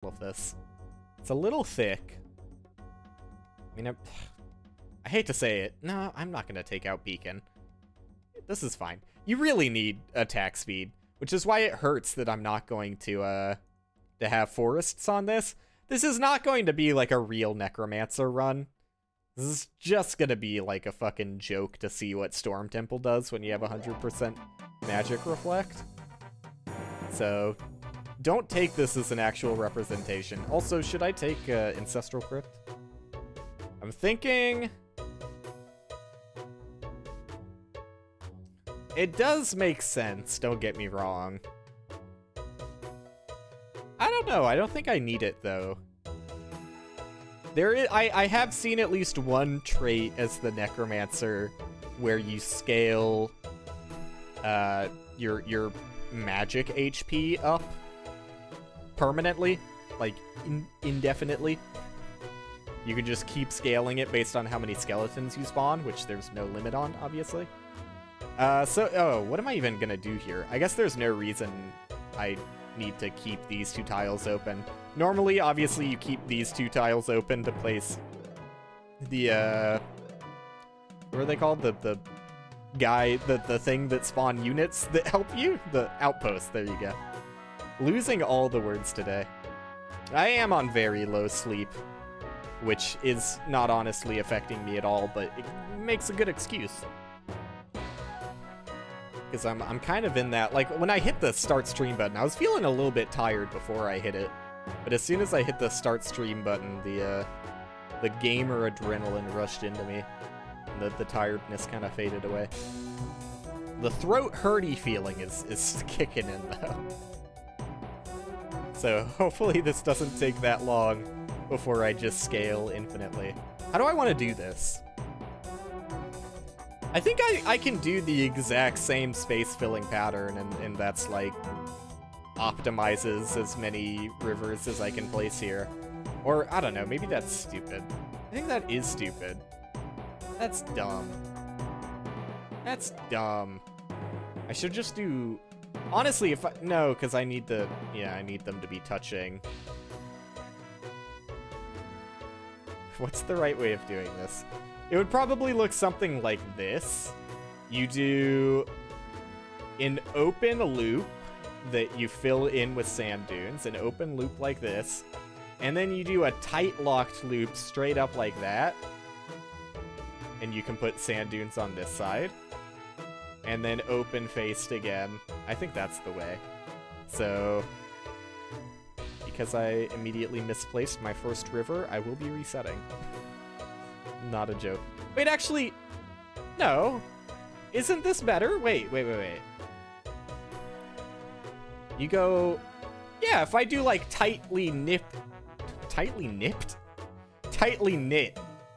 of this. It's a little thick. I mean, I hate to say it. No, I'm not going to take out Beacon. This is fine. You really need attack speed, which is why it hurts that I'm not going to have forests on this. This is not going to be like a real Necromancer run. This is just going to be like a fucking joke to see what Storm Temple does when you have 100% Magic Reflect. So, don't take this as an actual representation. Also, should I take Ancestral Crypt? I'm thinking... It does make sense, don't get me wrong. I don't know, I don't think I need it, though. I have seen at least one trait as the Necromancer where you scale your magic HP up permanently, like indefinitely. You can just keep scaling it based on how many skeletons you spawn, which there's no limit on, obviously. What am I even gonna do here? I guess there's no reason I need to keep these two tiles open. Normally, obviously, you keep these two tiles open to place the, what are they called? The guy, the thing that spawn units that help you? The outpost, there you go. Losing all the words today. I am on very low sleep, which is not honestly affecting me at all, but it makes a good excuse. Because I'm kind of in that, like, when I hit the start stream button, I was feeling a little bit tired before I hit it. But as soon as I hit the start stream button, the gamer adrenaline rushed into me. And the tiredness kind of faded away. The throat hurty feeling is kicking in, though. So hopefully this doesn't take that long before I just scale infinitely. How do I want to do this? I think I can do the exact same space filling pattern, and that's like optimizes as many rivers as I can place here. Or, I don't know, maybe that's stupid. I think that is stupid. That's dumb. That's dumb. I should just do... Honestly, if I... No, because I need the... Yeah, I need them to be touching. What's the right way of doing this? It would probably look something like this. You do an open loop that you fill in with sand dunes, an open loop like this, and then you do a tight locked loop straight up like that, and you can put sand dunes on this side, and then open faced again. I think that's the way. So, because I immediately misplaced my first river, I will be resetting. Not a joke. Wait, actually, no. Isn't this better? Wait. You go, yeah, if I do like tightly knit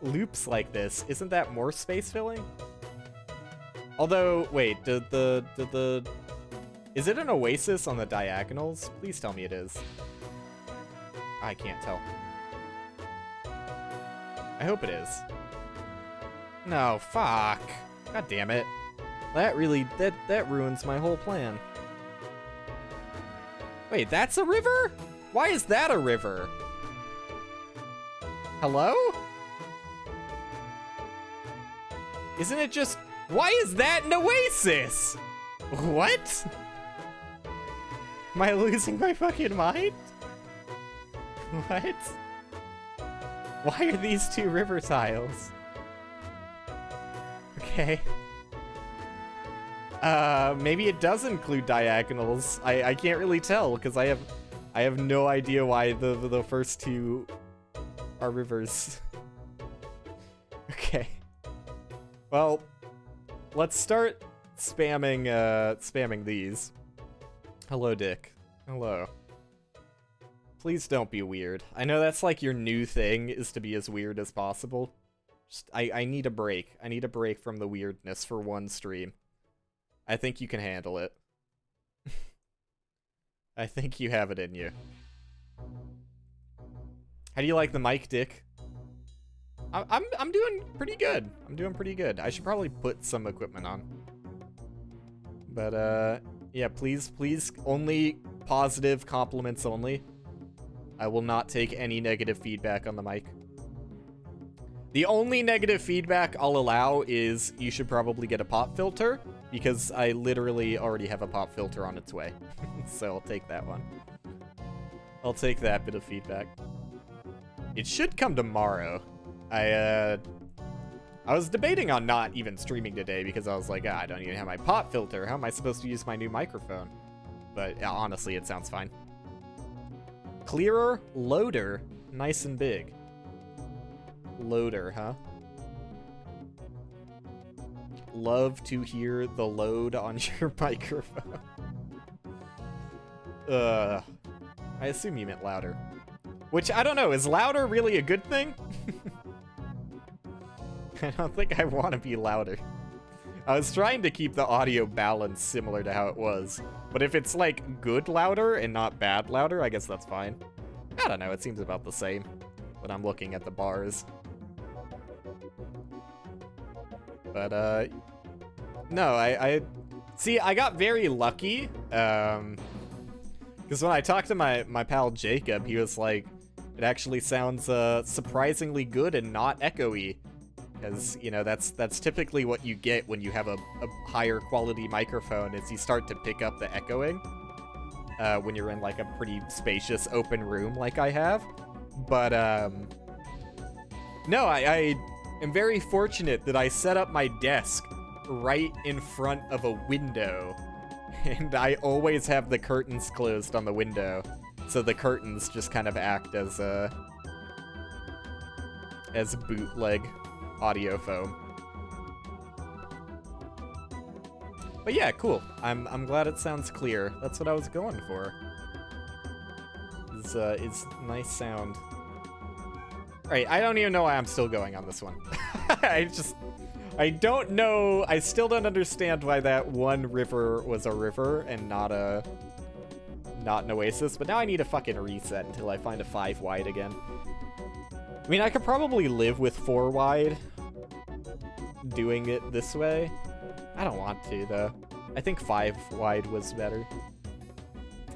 loops like this, isn't that more space filling? Although, wait, is it an oasis on the diagonals? Please tell me it is. I can't tell. I hope it is. No, fuck. God damn it. That really, that ruins my whole plan. Wait, that's a river? Why is that a river? Hello? Isn't it just... Why is that an oasis? What? Am I losing my fucking mind? What? Why are these two river tiles? Okay. Maybe it does include diagonals. I can't really tell because I have no idea why the first two are rivers. Okay. Well, let's start spamming these. Hello, Dick. Hello. Please don't be weird. I know that's like your new thing, is to be as weird as possible. Just, I need a break. I need a break from the weirdness for one stream. I think you can handle it. I think you have it in you. How do you like the mic, Dick? I'm doing pretty good. I'm doing pretty good. I should probably put some equipment on. But yeah, please only positive compliments only. I will not take any negative feedback on the mic. The only negative feedback I'll allow is you should probably get a pop filter, because I literally already have a pop filter on its way. So I'll take that one. I'll take that bit of feedback. It should come tomorrow. I was debating on not even streaming today because I was like, I don't even have my pop filter. How am I supposed to use my new microphone? But honestly, it sounds fine. Clearer, loader, nice and big. Loader, huh? Love to hear the load on your microphone. I assume you meant louder. Which, I don't know, is louder really a good thing? I don't think I want to be louder. I was trying to keep the audio balance similar to how it was. But if it's, like, good louder and not bad louder, I guess that's fine. I don't know, it seems about the same when I'm looking at the bars. But, no, I see, I got very lucky, because when I talked to my pal Jacob, he was like, it actually sounds, surprisingly good and not echoey. Because, you know, that's typically what you get when you have a higher quality microphone, is you start to pick up the echoing, when you're in, like, a pretty spacious open room like I have. But, no, I am very fortunate that I set up my desk right in front of a window, and I always have the curtains closed on the window, so the curtains just kind of act as bootleg audio foam. But yeah, cool. I'm glad it sounds clear. That's what I was going for. It's nice sound. Alright, I don't even know why I'm still going on this one. I don't know. I still don't understand why that one river was a river and not an oasis, but now I need a fucking reset until I find a 5 wide again. I mean, I could probably live with 4 wide doing it this way. I don't want to, though. I think 5 wide was better,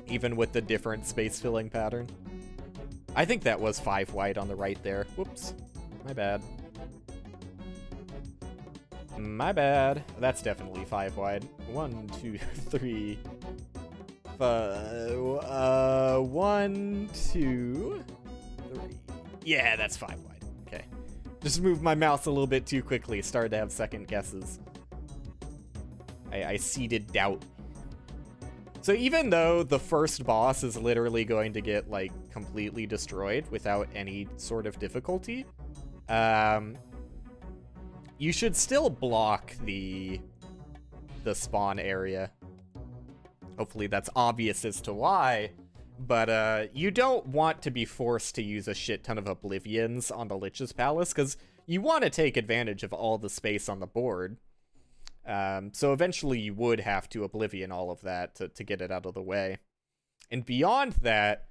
even with the different space filling pattern. I think that was 5 wide on the right there. Whoops. My bad. My bad. That's definitely 5 wide. 1, 2, 3. 1, 2, 3. Yeah, that's 5 wide. Okay. Just moved my mouse a little bit too quickly. Started to have second guesses. I seeded doubt. So even though the first boss is literally going to get, like, completely destroyed without any sort of difficulty, you should still block the spawn area. Hopefully that's obvious as to why, but you don't want to be forced to use a shit ton of Oblivions on the Lich's Palace, because you want to take advantage of all the space on the board. So eventually you would have to Oblivion all of that to get it out of the way. And beyond that,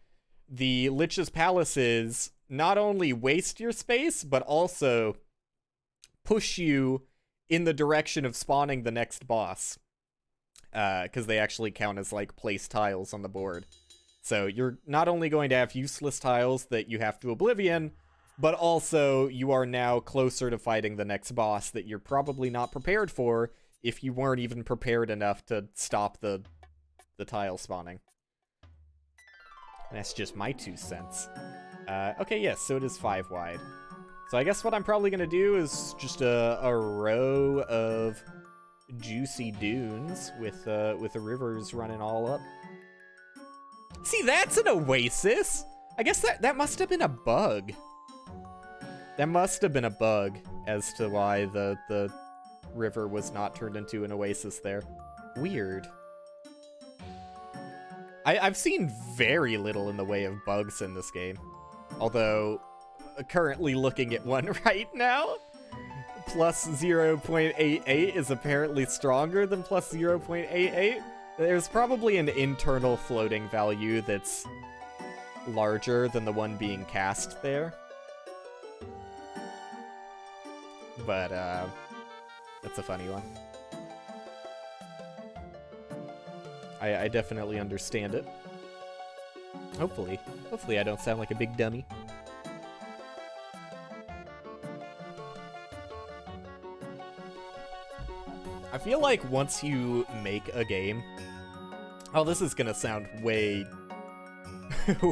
the Lich's Palaces not only waste your space, but also push you in the direction of spawning the next boss. Because they actually count as, like, place tiles on the board. So you're not only going to have useless tiles that you have to Oblivion, but also you are now closer to fighting the next boss that you're probably not prepared for if you weren't even prepared enough to stop the tile spawning. That's just my 2 cents. Okay, yes, so it is 5 wide. So I guess what I'm probably going to do is just a row of juicy dunes with the rivers running all up. See, that's an oasis! I guess that must have been a bug. That must have been a bug as to why the river was not turned into an oasis there. Weird. I've seen very little in the way of bugs in this game. Although, currently looking at one right now, plus 0.88 is apparently stronger than plus 0.88. There's probably an internal floating value that's larger than the one being cast there. But, that's a funny one. I definitely understand it. Hopefully. Hopefully I don't sound like a big dummy. I feel like once you make a game... Oh, this is gonna sound way...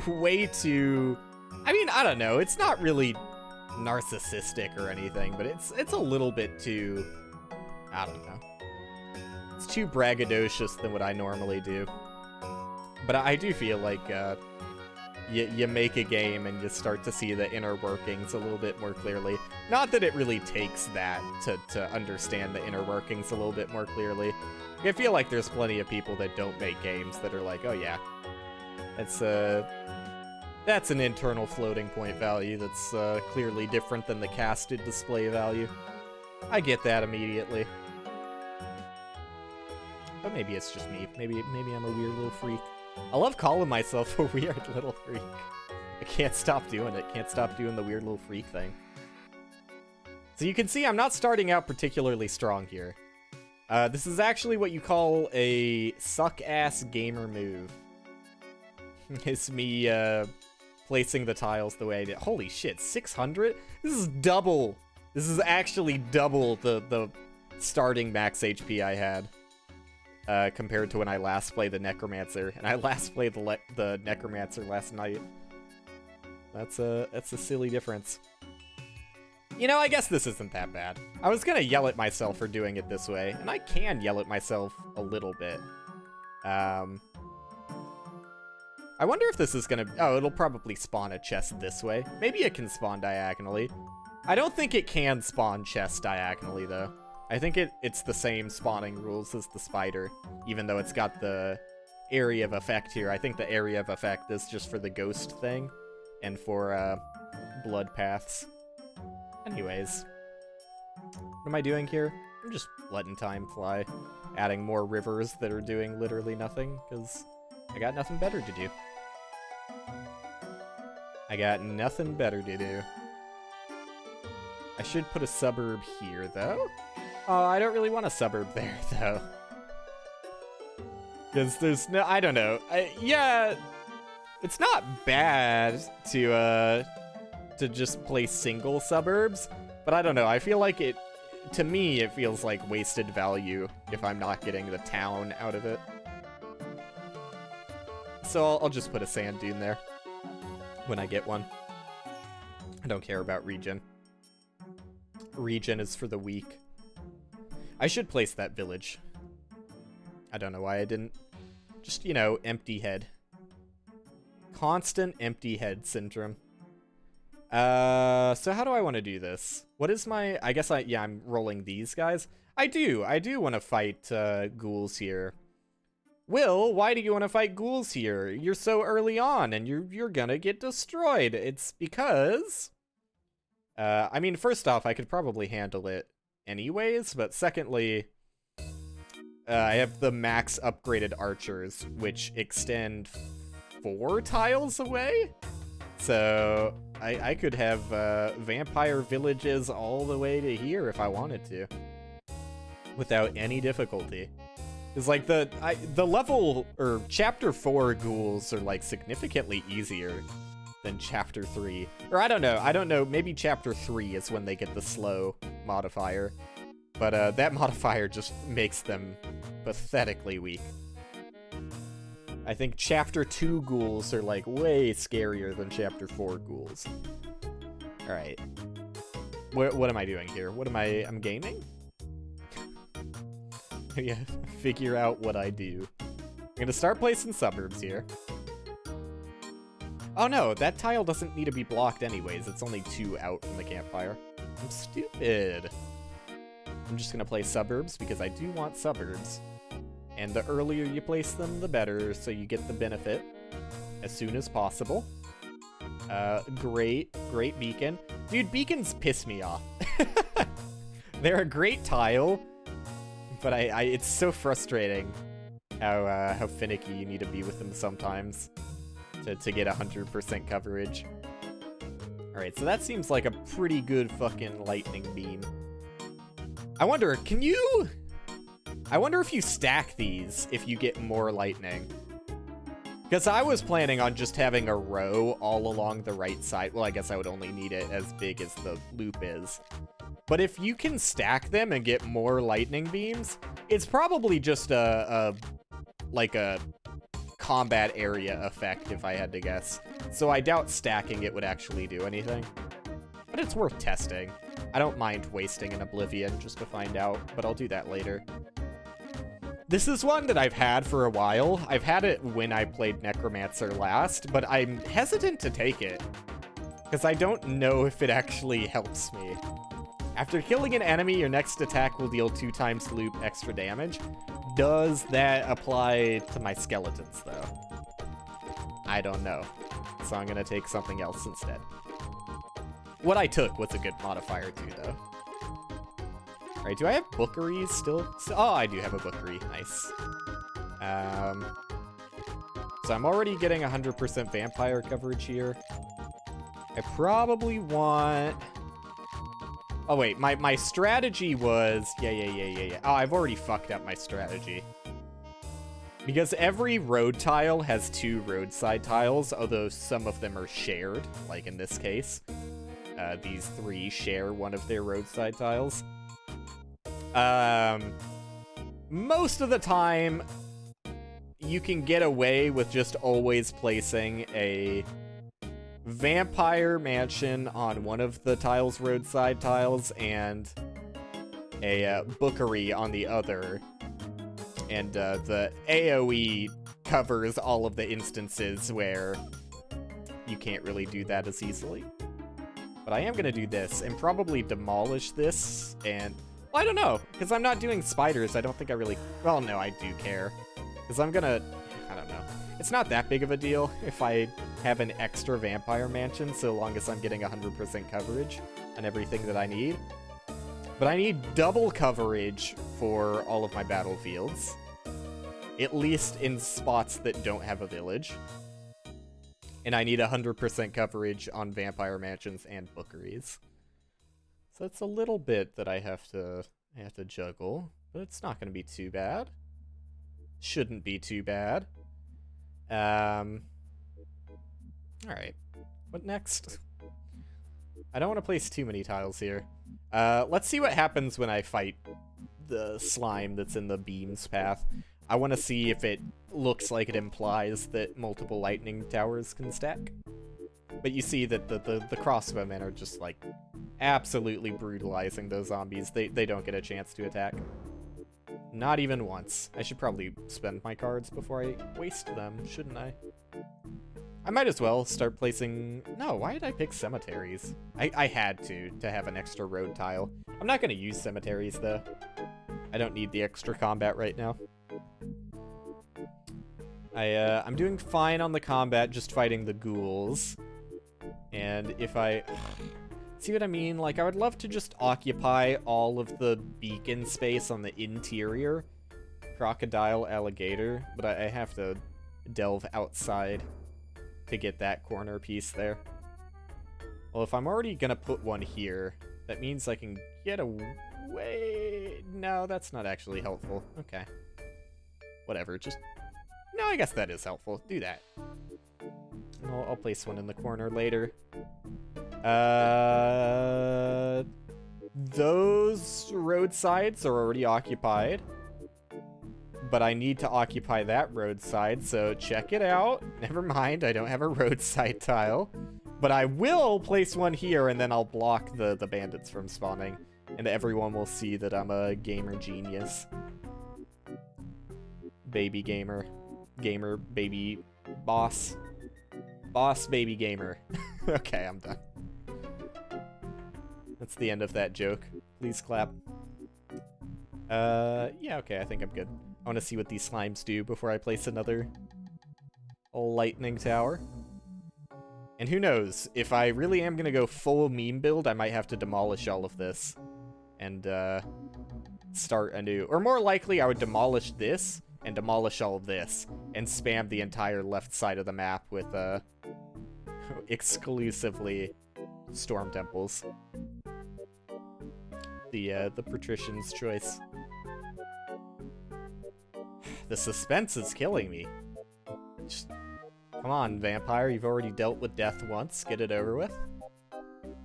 way too... I mean, I don't know. It's not really narcissistic or anything, but it's a little bit too... I don't know. It's too braggadocious than what I normally do. But I do feel like you make a game and you start to see the inner workings a little bit more clearly. Not that it really takes that to understand the inner workings a little bit more clearly. I feel like there's plenty of people that don't make games that are like, oh yeah, that's an internal floating point value that's clearly different than the casted display value. I get that immediately. But maybe it's just me. Maybe I'm a weird little freak. I love calling myself a weird little freak. I can't stop doing it. Can't stop doing the weird little freak thing. So you can see I'm not starting out particularly strong here. This is actually what you call a suck-ass gamer move. It's me placing the tiles the way I did. Holy shit, 600? This is double. This is actually double the starting max HP I had. Compared to when I last played the Necromancer, and I last played the Necromancer last night. That's a silly difference. You know, I guess this isn't that bad. I was gonna yell at myself for doing it this way, and I can yell at myself a little bit. I wonder if this is gonna... Oh, it'll probably spawn a chest this way. Maybe it can spawn diagonally. I don't think it can spawn chests diagonally, though. I think it's the same spawning rules as the spider, even though it's got the area of effect here. I think the area of effect is just for the ghost thing, and for blood paths. Anyways, what am I doing here? I'm just letting time fly, adding more rivers that are doing literally nothing, because I got nothing better to do. I got nothing better to do. I should put a suburb here, though. Oh, I don't really want a suburb there, though. Because there's no... I don't know. Yeah, it's not bad to just place single suburbs, but I don't know. I feel like it... To me, it feels like wasted value if I'm not getting the town out of it. So I'll just put a sand dune there when I get one. I don't care about regen. Regen is for the weak. I should place that village. I don't know why I didn't. Just, you know, empty head. Constant empty head syndrome. So how do I want to do this? What is my... I guess yeah, I'm rolling these guys. I do want to fight ghouls here. Will, why do you want to fight ghouls here? You're so early on, and you're gonna get destroyed. It's because... I mean, first off, I could probably handle it anyways, but secondly, I have the max upgraded archers, which extend 4 tiles away? So, I could have vampire villages all the way to here if I wanted to. Without any difficulty. It's like the level, or chapter 4 ghouls are like significantly easier than chapter 3. Or I don't know, maybe chapter 3 is when they get the slow modifier. But that modifier just makes them pathetically weak. I think chapter 2 ghouls are like way scarier than chapter 4 ghouls. Alright. What am I doing here? I'm gaming? Yeah, figure out what I do. I'm gonna start placing suburbs here. Oh no, that tile doesn't need to be blocked anyways. It's only 2 out from the campfire. I'm stupid. I'm just gonna place suburbs because I do want suburbs. And the earlier you place them, the better, so you get the benefit as soon as possible. Great beacon. Dude, beacons piss me off. They're a great tile, but it's so frustrating how finicky you need to be with them sometimes to get 100% coverage. Alright, so that seems like a pretty good fucking lightning beam. I wonder if you stack these, if you get more lightning. Because I was planning on just having a row all along the right side. Well, I guess I would only need it as big as the loop is. But if you can stack them and get more lightning beams, it's probably just like a combat area effect, if I had to guess. So I doubt stacking it would actually do anything. But it's worth testing. I don't mind wasting an Oblivion just to find out, but I'll do that later. This is one that I've had for a while. I've had it when I played Necromancer last, but I'm hesitant to take it, because I don't know if it actually helps me. After killing an enemy, your next attack will deal 2 times loop extra damage. Does that apply to my skeletons, though? I don't know. So I'm gonna take something else instead. What I took was a good modifier, too, though. Alright, do I have bookeries still? Oh, I do have a bookery. Nice. So I'm already getting 100% vampire coverage here. I probably want... Oh, wait. My strategy was... Yeah. Oh, I've already fucked up my strategy. Because every road tile has 2 roadside tiles, although some of them are shared, like in this case. These 3 share one of their roadside tiles. Most of the time, you can get away with just always placing a vampire mansion on one of the tiles, roadside tiles, and a bookery on the other. And the AoE covers all of the instances where you can't really do that as easily. But I am going to do this and probably demolish this and... Well, I don't know, because I'm not doing spiders. I don't think I really... Well, no, I do care. Because I'm gonna... I don't know. It's not that big of a deal if I have an extra vampire mansion, so long as I'm getting 100% coverage on everything that I need. But I need double coverage for all of my battlefields. At least in spots that don't have a village. And I need 100% coverage on vampire mansions and bookeries. So it's a little bit that I have to juggle, but it's not going to be too bad. Shouldn't be too bad. All right. What next? I don't want to place too many tiles here. Let's see what happens when I fight the slime that's in the beam's path. I want to see if it looks like it implies that multiple lightning towers can stack. But you see that the crossbowmen are just, like, absolutely brutalizing those zombies. They don't get a chance to attack. Not even once. I should probably spend my cards before I waste them, shouldn't I? I might as well start placing... No, why did I pick cemeteries? I had to have an extra road tile. I'm not going to use cemeteries, though. I don't need the extra combat right now. I'm doing fine on the combat, just fighting the ghouls. And if I... See what I mean? Like, I would love to just occupy all of the beacon space on the interior. Crocodile, alligator. But I have to delve outside to get that corner piece there. Well, if I'm already gonna put one here, that means I can get away... No, that's not actually helpful. Okay. Whatever, just... No, I guess that is helpful. Do that. And I'll place one in the corner later. Those roadsides are already occupied. But I need to occupy that roadside, so check it out. Never mind, I don't have a roadside tile. But I will place one here, and then I'll block the bandits from spawning. And everyone will see that I'm a gamer genius. Baby gamer. Gamer, baby, boss. Boss, baby, gamer. Okay, I'm done. That's the end of that joke. Please clap. Yeah, okay, I think I'm good. I want to see what these slimes do before I place another lightning tower. And who knows, if I really am going to go full meme build, I might have to demolish all of this and start anew. Or more likely, I would demolish this and demolish all of this and spam the entire left side of the map with exclusively storm temples. The patrician's choice. The suspense is killing me. Just Come on, vampire. You've already dealt with death once. Get it over with.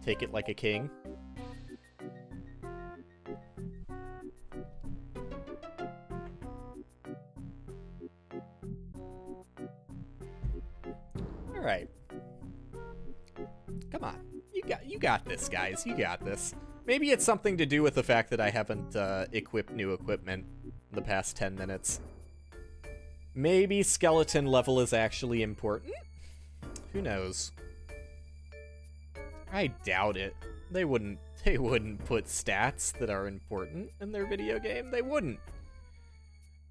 Take it like a king. All right. Come on. You got this, guys. You got this. Maybe it's something to do with the fact that I haven't equipped new equipment in the past 10 minutes. Maybe skeleton level is actually important? Who knows? I doubt it. They wouldn't put stats that are important in their video game. They wouldn't.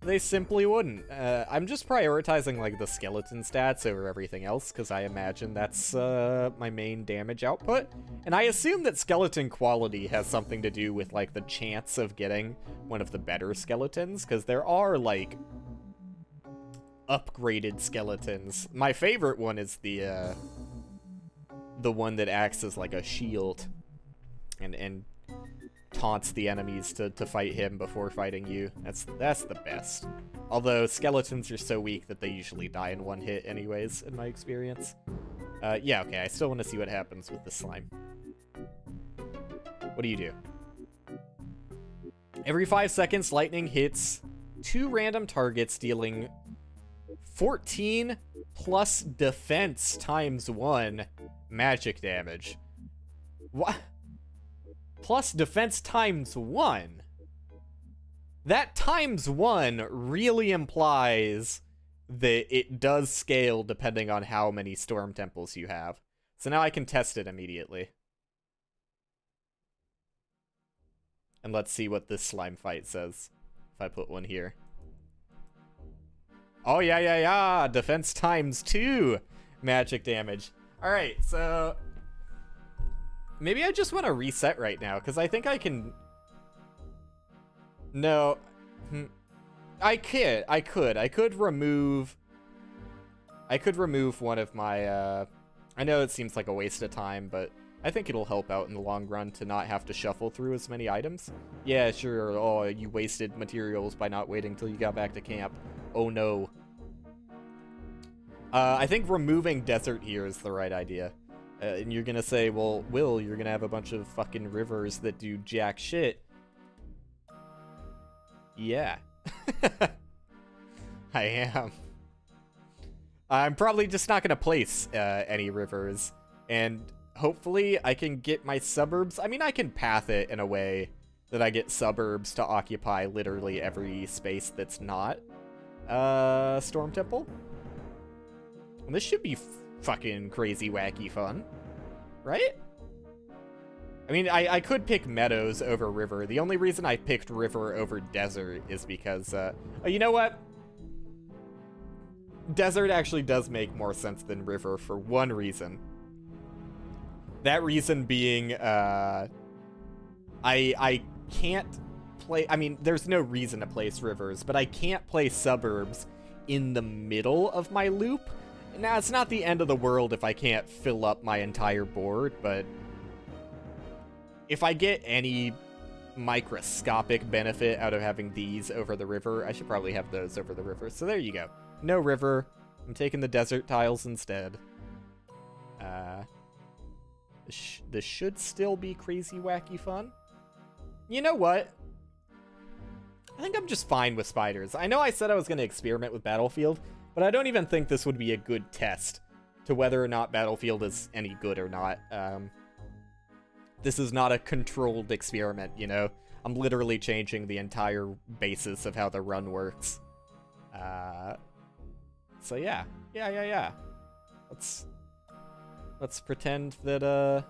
They simply wouldn't. I'm just prioritizing like the skeleton stats over everything else because I imagine that's my main damage output. And I assume that skeleton quality has something to do with like the chance of getting one of the better skeletons, because there are like upgraded skeletons. My favorite one is the one that acts as like a shield and taunts the enemies to fight him before fighting you. That's the best. Although skeletons are so weak that they usually die in one hit anyways, in my experience. Yeah, okay, I still want to see what happens with the slime. What do you do? Every 5 seconds, lightning hits 2 random targets, dealing 14 plus defense times 1 magic damage. What? Plus defense times 1? That times 1 really implies that it does scale depending on how many storm temples you have. So now I can test it immediately. And let's see what this slime fight says if I put one here. Oh, yeah. Defense times 2 magic damage. All right, so maybe I just want to reset right now, because I think I can... No. I could remove one of my, I know it seems like a waste of time, but I think it'll help out in the long run to not have to shuffle through as many items. Yeah, sure. Oh, you wasted materials by not waiting till you got back to camp. Oh, no. I think removing desert here is the right idea. And you're gonna say, well, Will, you're gonna have a bunch of fucking rivers that do jack shit. Yeah. I am. I'm probably just not gonna place any rivers, and hopefully I can get my suburbs. I mean, I can path it in a way that I get suburbs to occupy literally every space that's not Storm Temple. And this should be fucking crazy wacky fun, right? I mean, I could pick meadows over river. The only reason I picked river over desert is because, oh, you know what? Desert actually does make more sense than river for one reason. That reason being, I can't play, I mean, there's no reason to place rivers, but I can't place suburbs in the middle of my loop. Now, it's not the end of the world if I can't fill up my entire board, but if I get any microscopic benefit out of having these over the river, I should probably have those over the river. So there you go. No river. I'm taking the desert tiles instead. This should still be crazy wacky fun. You know what? I think I'm just fine with spiders. I know I said I was going to experiment with Battlefield, but I don't even think this would be a good test to whether or not Battlefield is any good or not. This is not a controlled experiment, you know? I'm literally changing the entire basis of how the run works. So yeah. Let's pretend that,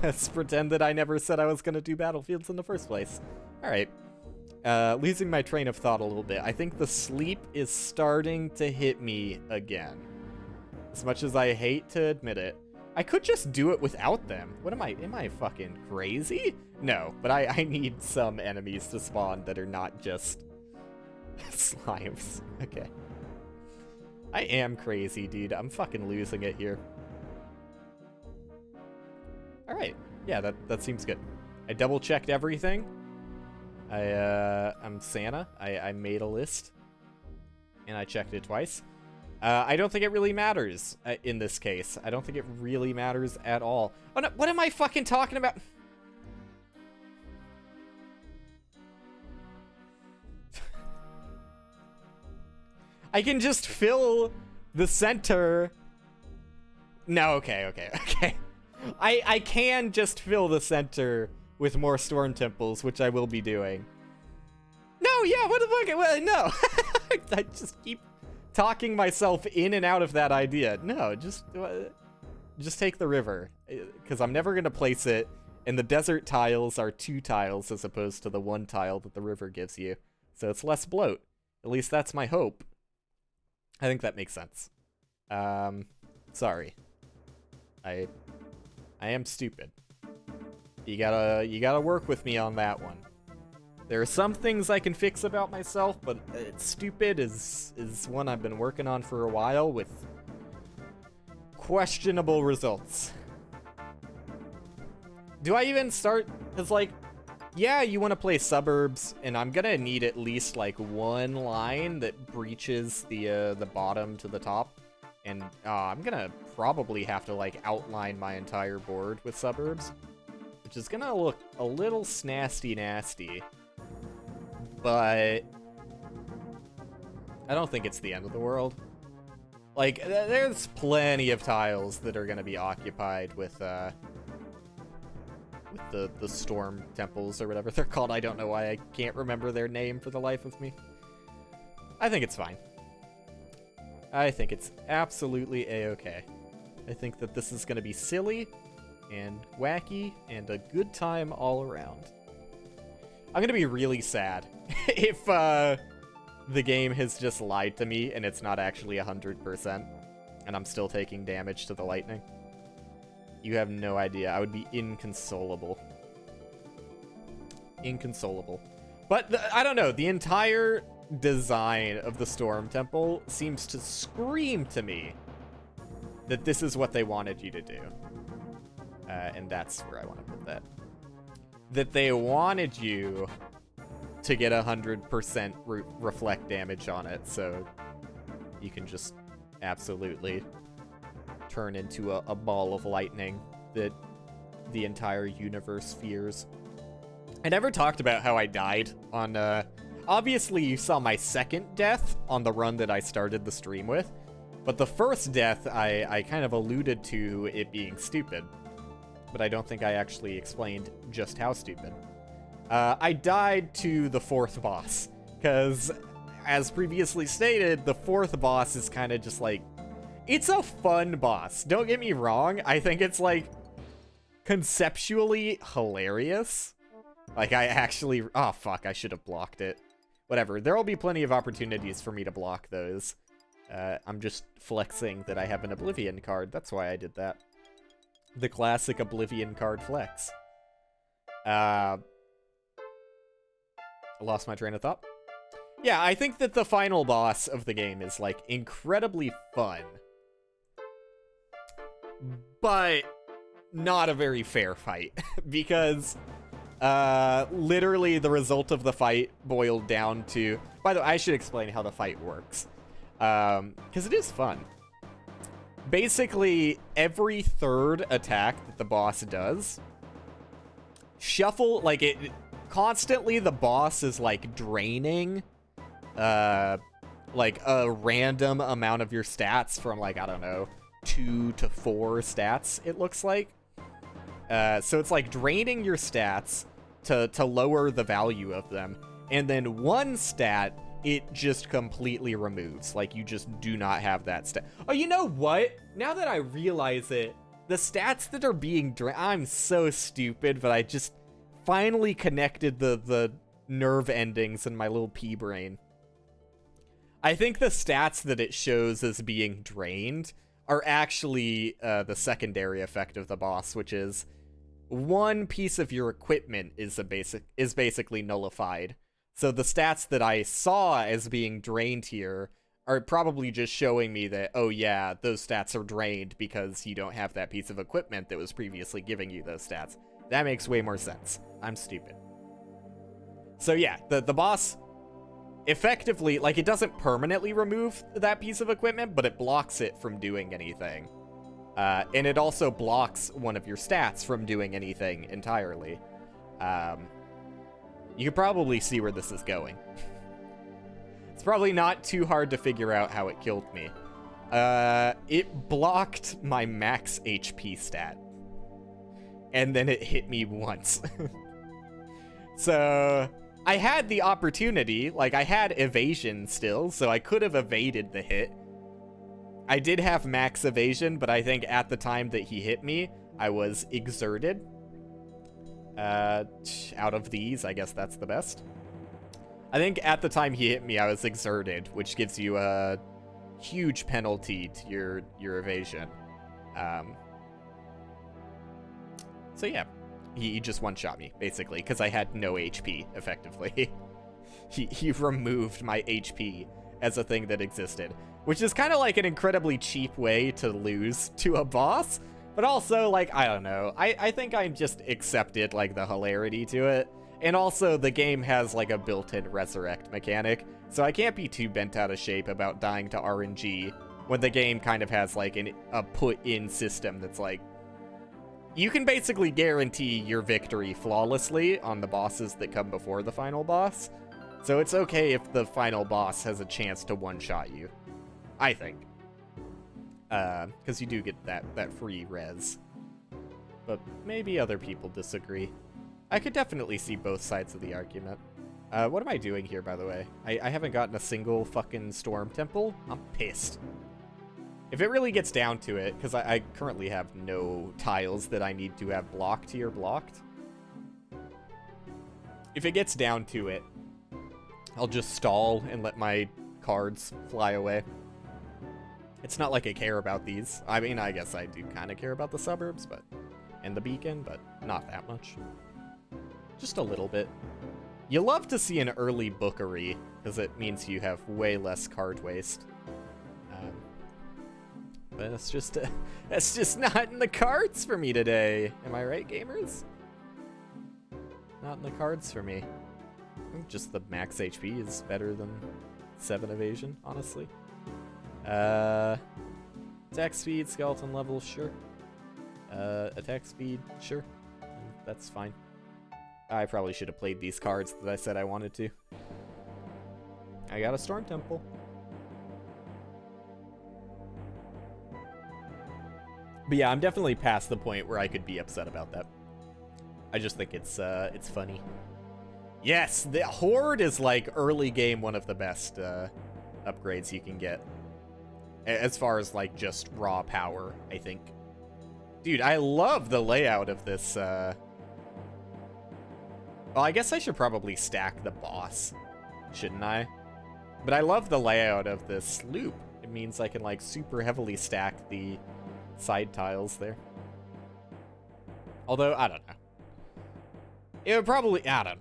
let's pretend that I never said I was gonna do Battlefields in the first place. Alright. Losing my train of thought a little bit. I think the sleep is starting to hit me again. As much as I hate to admit it. I could just do it without them. What am I fucking crazy? No, but I need some enemies to spawn that are not just slimes. Okay. I am crazy, dude. I'm fucking losing it here. Alright. Yeah, that seems good. I double-checked everything. I'm Santa. I made a list. and I checked it twice. I don't think it really matters in this case. I don't think it really matters at all. Oh, no, what am I fucking talking about? I can just fill the center. No, okay. I can just fill the center with more storm temples, which I will be doing. No, yeah, what the fuck? Well, no. I just keep talking myself in and out of that idea. No, just take the river, because I'm never going to place it, and the desert tiles are 2 tiles as opposed to the 1 tile that the river gives you. So it's less bloat. At least that's my hope. I think that makes sense. Sorry. I am stupid. You gotta work with me on that one. There are some things I can fix about myself, but stupid is one I've been working on for a while with questionable results. Do I even start? Because, like, yeah, you want to play suburbs, and I'm gonna need at least, like, 1 line that breaches the bottom to the top. And I'm gonna probably have to, like, outline my entire board with suburbs, which is gonna look a little nasty. But I don't think it's the end of the world. Like, there's plenty of tiles that are gonna be occupied with the storm temples or whatever they're called. I don't know why I can't remember their name for the life of me. I think it's fine. I think it's absolutely a-okay. I think that this is gonna be silly and wacky and a good time all around. I'm gonna be really sad if the game has just lied to me and it's not actually 100% and I'm still taking damage to the lightning. You have no idea. I would be inconsolable. Inconsolable. But I don't know. The entire design of the Storm Temple seems to scream to me that this is what they wanted you to do. And that's where I want to put that. That they wanted you to get 100% reflect damage on it, so you can just absolutely turn into a ball of lightning that the entire universe fears. I never talked about how I died on, obviously you saw my second death on the run that I started the stream with, but the first death I kind of alluded to it being stupid, but I don't think I actually explained just how stupid. I died to the 4th boss, because, as previously stated, the 4th boss is kind of just like, it's a fun boss. Don't get me wrong. I think it's, like, conceptually hilarious. Like, I actually... Oh, fuck. I should have blocked it. Whatever. There will be plenty of opportunities for me to block those. I'm just flexing that I have an Oblivion card. That's why I did that. The classic Oblivion card flex. I lost my train of thought. Yeah, I think that the final boss of the game is, like, incredibly fun. But not a very fair fight. Because literally the result of the fight boiled down to... By the way, I should explain how the fight works. Because it is fun. Basically, every 3rd attack that the boss does, shuffle, like, it constantly the boss is, like, draining, like, a random amount of your stats from, like, I don't know, 2 to 4 stats, it looks like. So it's, like, draining your stats to lower the value of them, and then 1 stat it just completely removes. Like, you just do not have that stat. Oh, you know what? Now that I realize it, the stats that are being I'm so stupid, but I just finally connected the nerve endings in my little pea brain. I think the stats that it shows as being drained are actually the secondary effect of the boss, which is 1 piece of your equipment is basically nullified. So the stats that I saw as being drained here are probably just showing me that, oh yeah, those stats are drained because you don't have that piece of equipment that was previously giving you those stats. That makes way more sense. I'm stupid. So yeah, the boss effectively, like, it doesn't permanently remove that piece of equipment, but it blocks it from doing anything. And it also blocks one of your stats from doing anything entirely. You can probably see where this is going. It's probably not too hard to figure out how it killed me. It blocked my max HP stat. And then it hit me once. So, I had the opportunity, like, I had evasion still, so I could have evaded the hit. I did have max evasion, but I think at the time that he hit me, I was exerted. Out of these, I guess that's the best. I think at the time he hit me, I was exerted, which gives you a huge penalty to your evasion. So yeah, he just one-shot me, basically, because I had no HP, effectively. he removed my HP as a thing that existed, which is kind of like an incredibly cheap way to lose to a boss, but also, like, I don't know. I think I just accepted, like, the hilarity to it. And also, the game has, like, a built-in resurrect mechanic, so I can't be too bent out of shape about dying to RNG when the game kind of has, like, a put-in system that's, like, you can basically guarantee your victory flawlessly on the bosses that come before the final boss. So it's okay if the final boss has a chance to one-shot you, I think. Because you do get that free res. But maybe other people disagree. I could definitely see both sides of the argument. What am I doing here, by the way? I haven't gotten a single fucking storm temple. I'm pissed. If it really gets down to it, because I currently have no tiles that I need to have blocked here blocked. If it gets down to it, I'll just stall and let my cards fly away. It's not like I care about these. I mean, I guess I do kind of care about the suburbs, but and the beacon, but not that much. Just a little bit. You love to see an early bookery, because it means you have way less card waste. But that's just not in the cards for me today. Am I right, gamers? Not in the cards for me. I think just the max HP is better than 7 evasion, honestly. Attack speed, skeleton level, sure. Attack speed, sure. That's fine. I probably should have played these cards that I said I wanted to. I got a Storm Temple. But yeah, I'm definitely past the point where I could be upset about that. I just think it's funny. Yes, the Horde is like early game one of the best upgrades you can get. As far as like just raw power, I think. Dude, I love the layout of this. Well, I guess I should probably stack the boss, shouldn't I? But I love the layout of this loop. It means I can like super heavily stack the side tiles there. Although, I don't know. It would probably, I don't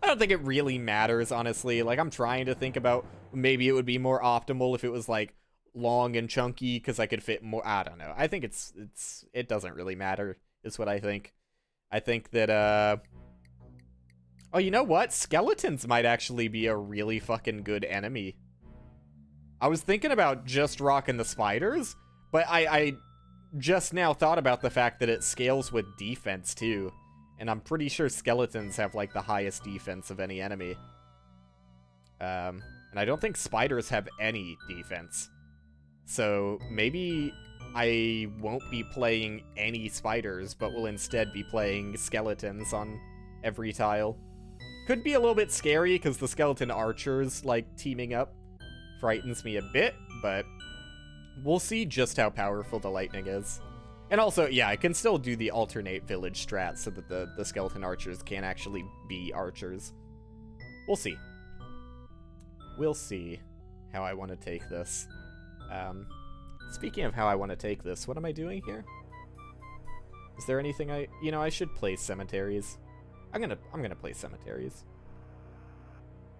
I don't think it really matters, honestly. Like, I'm trying to think about maybe it would be more optimal if it was like long and chunky because I could fit more. I don't know. I think it doesn't really matter, is what I think. I think that, oh, you know what? Skeletons might actually be a really fucking good enemy. I was thinking about just rocking the spiders, but I just now thought about the fact that it scales with defense, too. And I'm pretty sure skeletons have, like, the highest defense of any enemy. And I don't think spiders have any defense. So maybe I won't be playing any spiders, but will instead be playing skeletons on every tile. Could be a little bit scary, because the skeleton archers, like, teaming up frightens me a bit, but we'll see just how powerful the lightning is. And also, yeah, I can still do the alternate village strat so that the skeleton archers can actually be archers. We'll see. We'll see how I want to take this. Speaking of how I want to take this, what am I doing here? Is there anything I should play cemeteries. I'm gonna play cemeteries.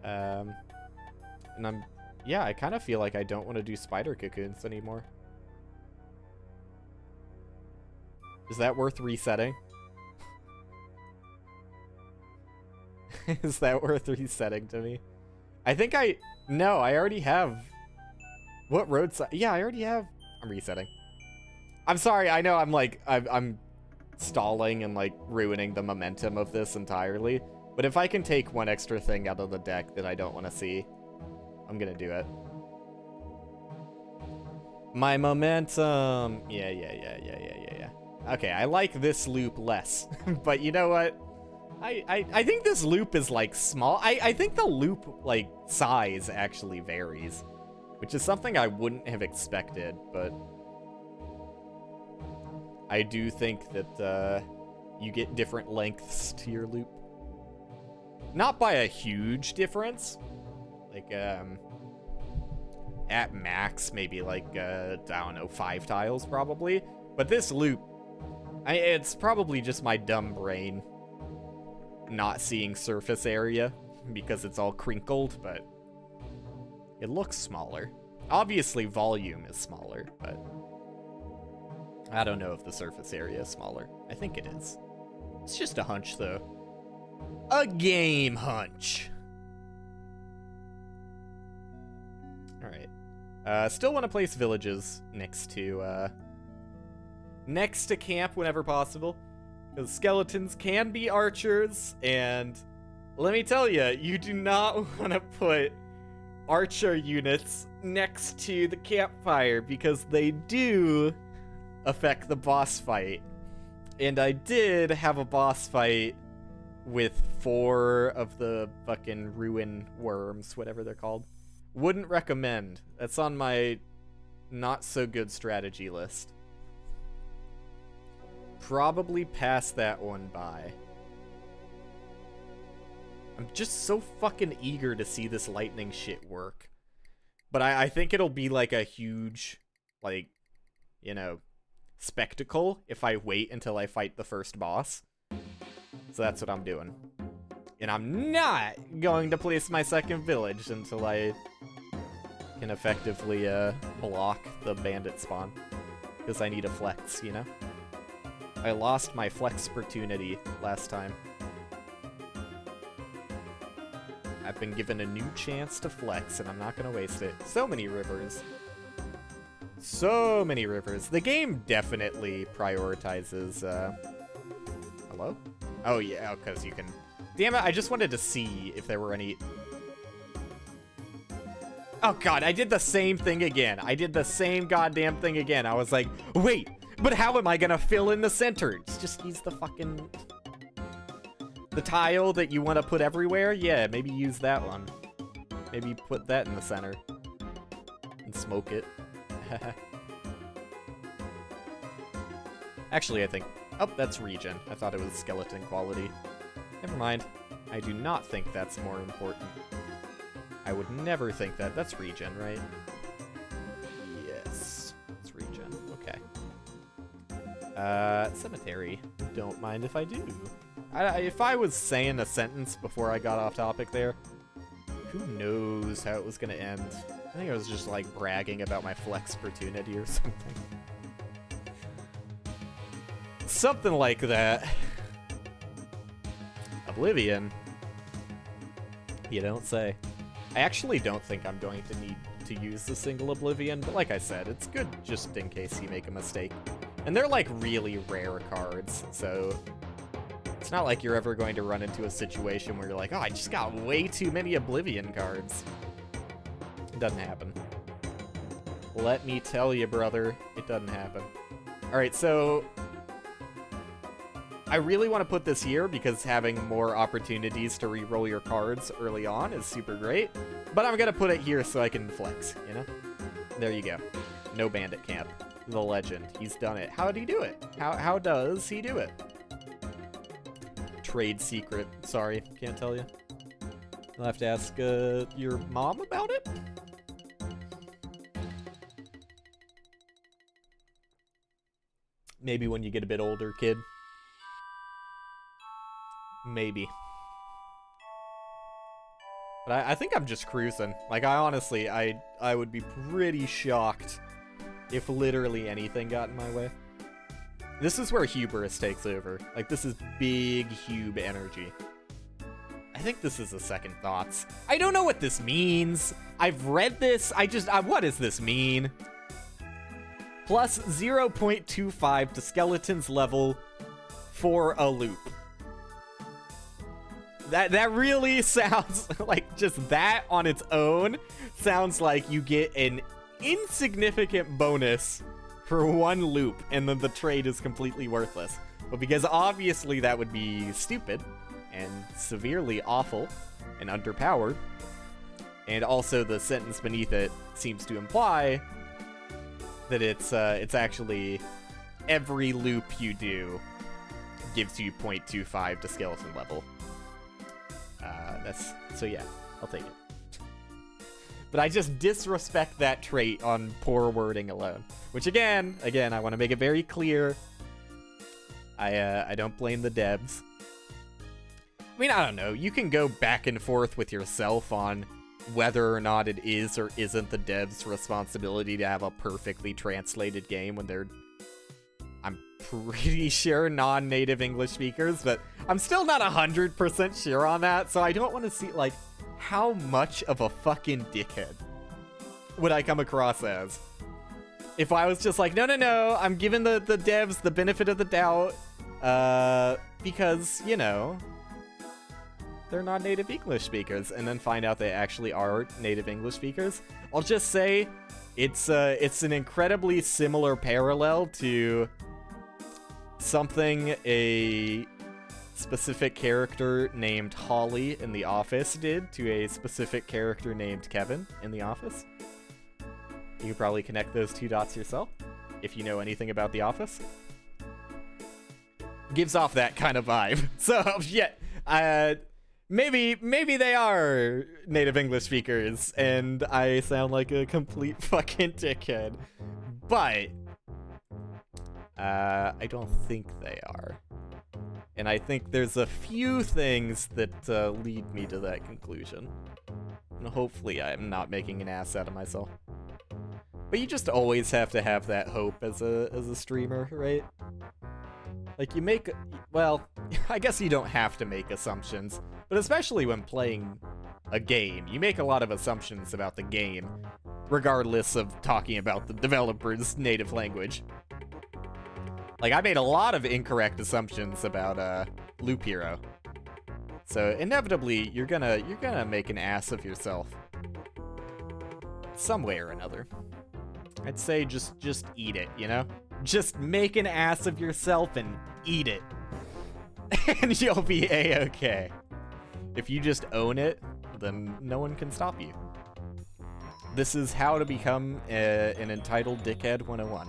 And yeah, I kind of feel like I don't want to do spider cocoons anymore. Is that worth resetting? Is that worth resetting to me? I think no, I already have. What roadside? Yeah, I already have. I'm resetting. I'm sorry, I know I'm stalling and like ruining the momentum of this entirely. But if I can take one extra thing out of the deck that I don't want to see, I'm gonna do it. My momentum. Yeah. Okay, I like this loop less. But you know what? I think this loop is like small. I think the loop like size actually varies, which is something I wouldn't have expected, but I do think that you get different lengths to your loop. Not by a huge difference. Like, at max, maybe like, I don't know, 5 tiles probably. But this loop, it's probably just my dumb brain not seeing surface area because it's all crinkled, but it looks smaller. Obviously, volume is smaller, but I don't know if the surface area is smaller. I think it is. It's just a hunch, though. A game hunch. Alright. Still want to place villages next to camp whenever possible. Because skeletons can be archers, and let me tell you, you do not want to put archer units next to the campfire, because they do affect the boss fight. And I did have a boss fight with 4 of the fucking ruin worms, whatever they're called. Wouldn't recommend. That's on my not so good strategy list. Probably pass that one by. I'm just so fucking eager to see this lightning shit work. But I think it'll be like a huge, like, you know, spectacle if I wait until I fight the first boss. So that's what I'm doing. And I'm not going to place my second village until I can effectively block the bandit spawn. Because I need a flex, you know? I lost my flex opportunity last time. I've been given a new chance to flex, and I'm not going to waste it. So many rivers. So many rivers. The game definitely prioritizes, hello? Oh, yeah, because you can... Damn it, I just wanted to see if there were any... Oh, God, I did the same thing again. I did the same goddamn thing again. I was like, wait, but how am I gonna fill in the center? Just use the fucking... The tile that you want to put everywhere? Yeah, maybe use that one. Maybe put that in the center. And smoke it. Actually, I think... Oh, that's regen. I thought it was skeleton quality. Never mind. I do not think that's more important. I would never think that. That's regen, right? Yes. It's regen. Okay. Cemetery. Don't mind if I do. If I was saying a sentence before I got off topic there, who knows how it was gonna end. I think I was just, like, bragging about my flex opportunity or something. Something like that. Oblivion. You don't say. I actually don't think I'm going to need to use the single Oblivion, but like I said, it's good just in case you make a mistake. And they're, like, really rare cards, so... It's not like you're ever going to run into a situation where you're like, oh, I just got way too many Oblivion cards. It doesn't happen. Let me tell you, brother, it doesn't happen. Alright, so... I really want to put this here because having more opportunities to re-roll your cards early on is super great. But I'm going to put it here so I can flex, you know? There you go. No bandit camp. The legend. He's done it. How did he do it? How does he do it? Trade secret. Sorry, can't tell you. You'll have to ask your mom about it? Maybe when you get a bit older, kid. Maybe. But I think I'm just cruising. Like, I honestly, I would be pretty shocked if literally anything got in my way. This is where hubris takes over. Like, this is big hube energy. I think this is a second thoughts. I don't know what this means. I've read this. What does this mean? Plus 0.25 to skeleton's level for a loop. That really sounds like just that on its own sounds like you get an insignificant bonus for one loop and then the trade is completely worthless. But because obviously that would be stupid and severely awful and underpowered, and also the sentence beneath it seems to imply that it's actually every loop you do gives you 0.25 to skeleton level. So yeah, I'll take it. But I just disrespect that trait on poor wording alone. Which again, I want to make it very clear. I don't blame the devs. I mean, I don't know. You can go back and forth with yourself on whether or not it is or isn't the devs' responsibility to have a perfectly translated game when they're, I'm pretty sure, non-native English speakers, but I'm still not 100% sure on that, so I don't want to see, like, how much of a fucking dickhead would I come across as if I was just like, no, I'm giving the devs the benefit of the doubt, because, you know, they're not native English speakers, and then find out they actually are native English speakers. I'll just say it's an incredibly similar parallel to something a specific character named Holly in The Office did to a specific character named Kevin in The Office. You can probably connect those two dots yourself if you know anything about The Office. Gives off that kind of vibe. So, yeah, maybe they are native English speakers, and I sound like a complete fucking dickhead. But I don't think they are. And I think there's a few things that lead me to that conclusion. And hopefully I'm not making an ass out of myself. But you just always have to have that hope as a streamer, right? Like, you make... Well, I guess you don't have to make assumptions. But especially when playing a game, you make a lot of assumptions about the game, regardless of talking about the developer's native language. Like, I made a lot of incorrect assumptions about Loop Hero. So inevitably, you're gonna make an ass of yourself. Some way or another. I'd say just eat it, you know? Just make an ass of yourself and eat it. And you'll be A-okay. If you just own it, then no one can stop you. This is how to become an entitled dickhead 101.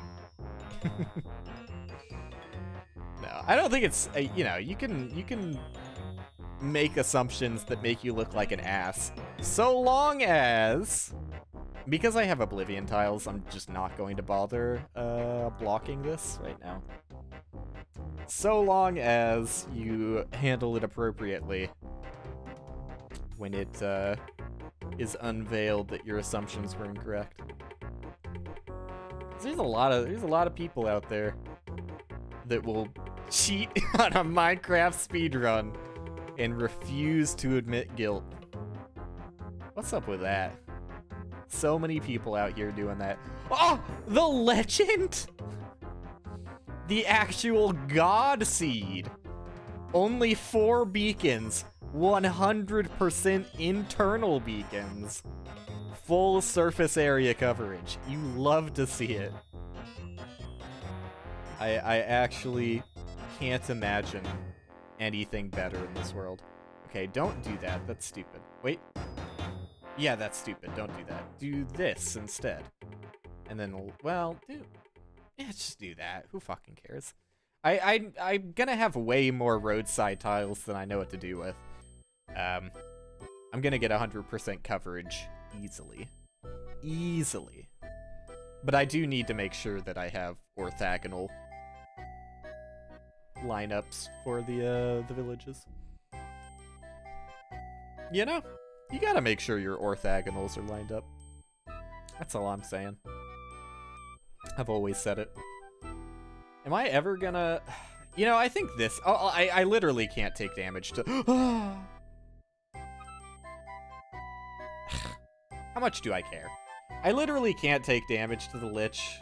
No, I don't think it's, you know, you can make assumptions that make you look like an ass. So long as... Because I have Oblivion tiles, I'm just not going to bother blocking this right now. So long as you handle it appropriately when it is unveiled that your assumptions were incorrect. There's a lot of people out there that will cheat on a Minecraft speedrun and refuse to admit guilt. What's up with that? So many people out here doing that. Oh, the legend! The actual God Seed. Only 4 beacons. 100% internal beacons. Full surface area coverage. You love to see it. I actually can't imagine anything better in this world. Okay, don't do that. That's stupid. Wait. Yeah, that's stupid. Don't do that. Do this instead. And then, well, yeah, just do that. Who fucking cares? I'm gonna have way more roadside tiles than I know what to do with. I'm gonna get 100% coverage easily. Easily. But I do need to make sure that I have orthogonal lineups for the villages. You know? You gotta make sure your orthogonals are lined up. That's all I'm saying. I've always said it. Am I ever gonna... You know, I think this... I literally can't take damage to... How much do I care? I literally can't take damage to the Lich.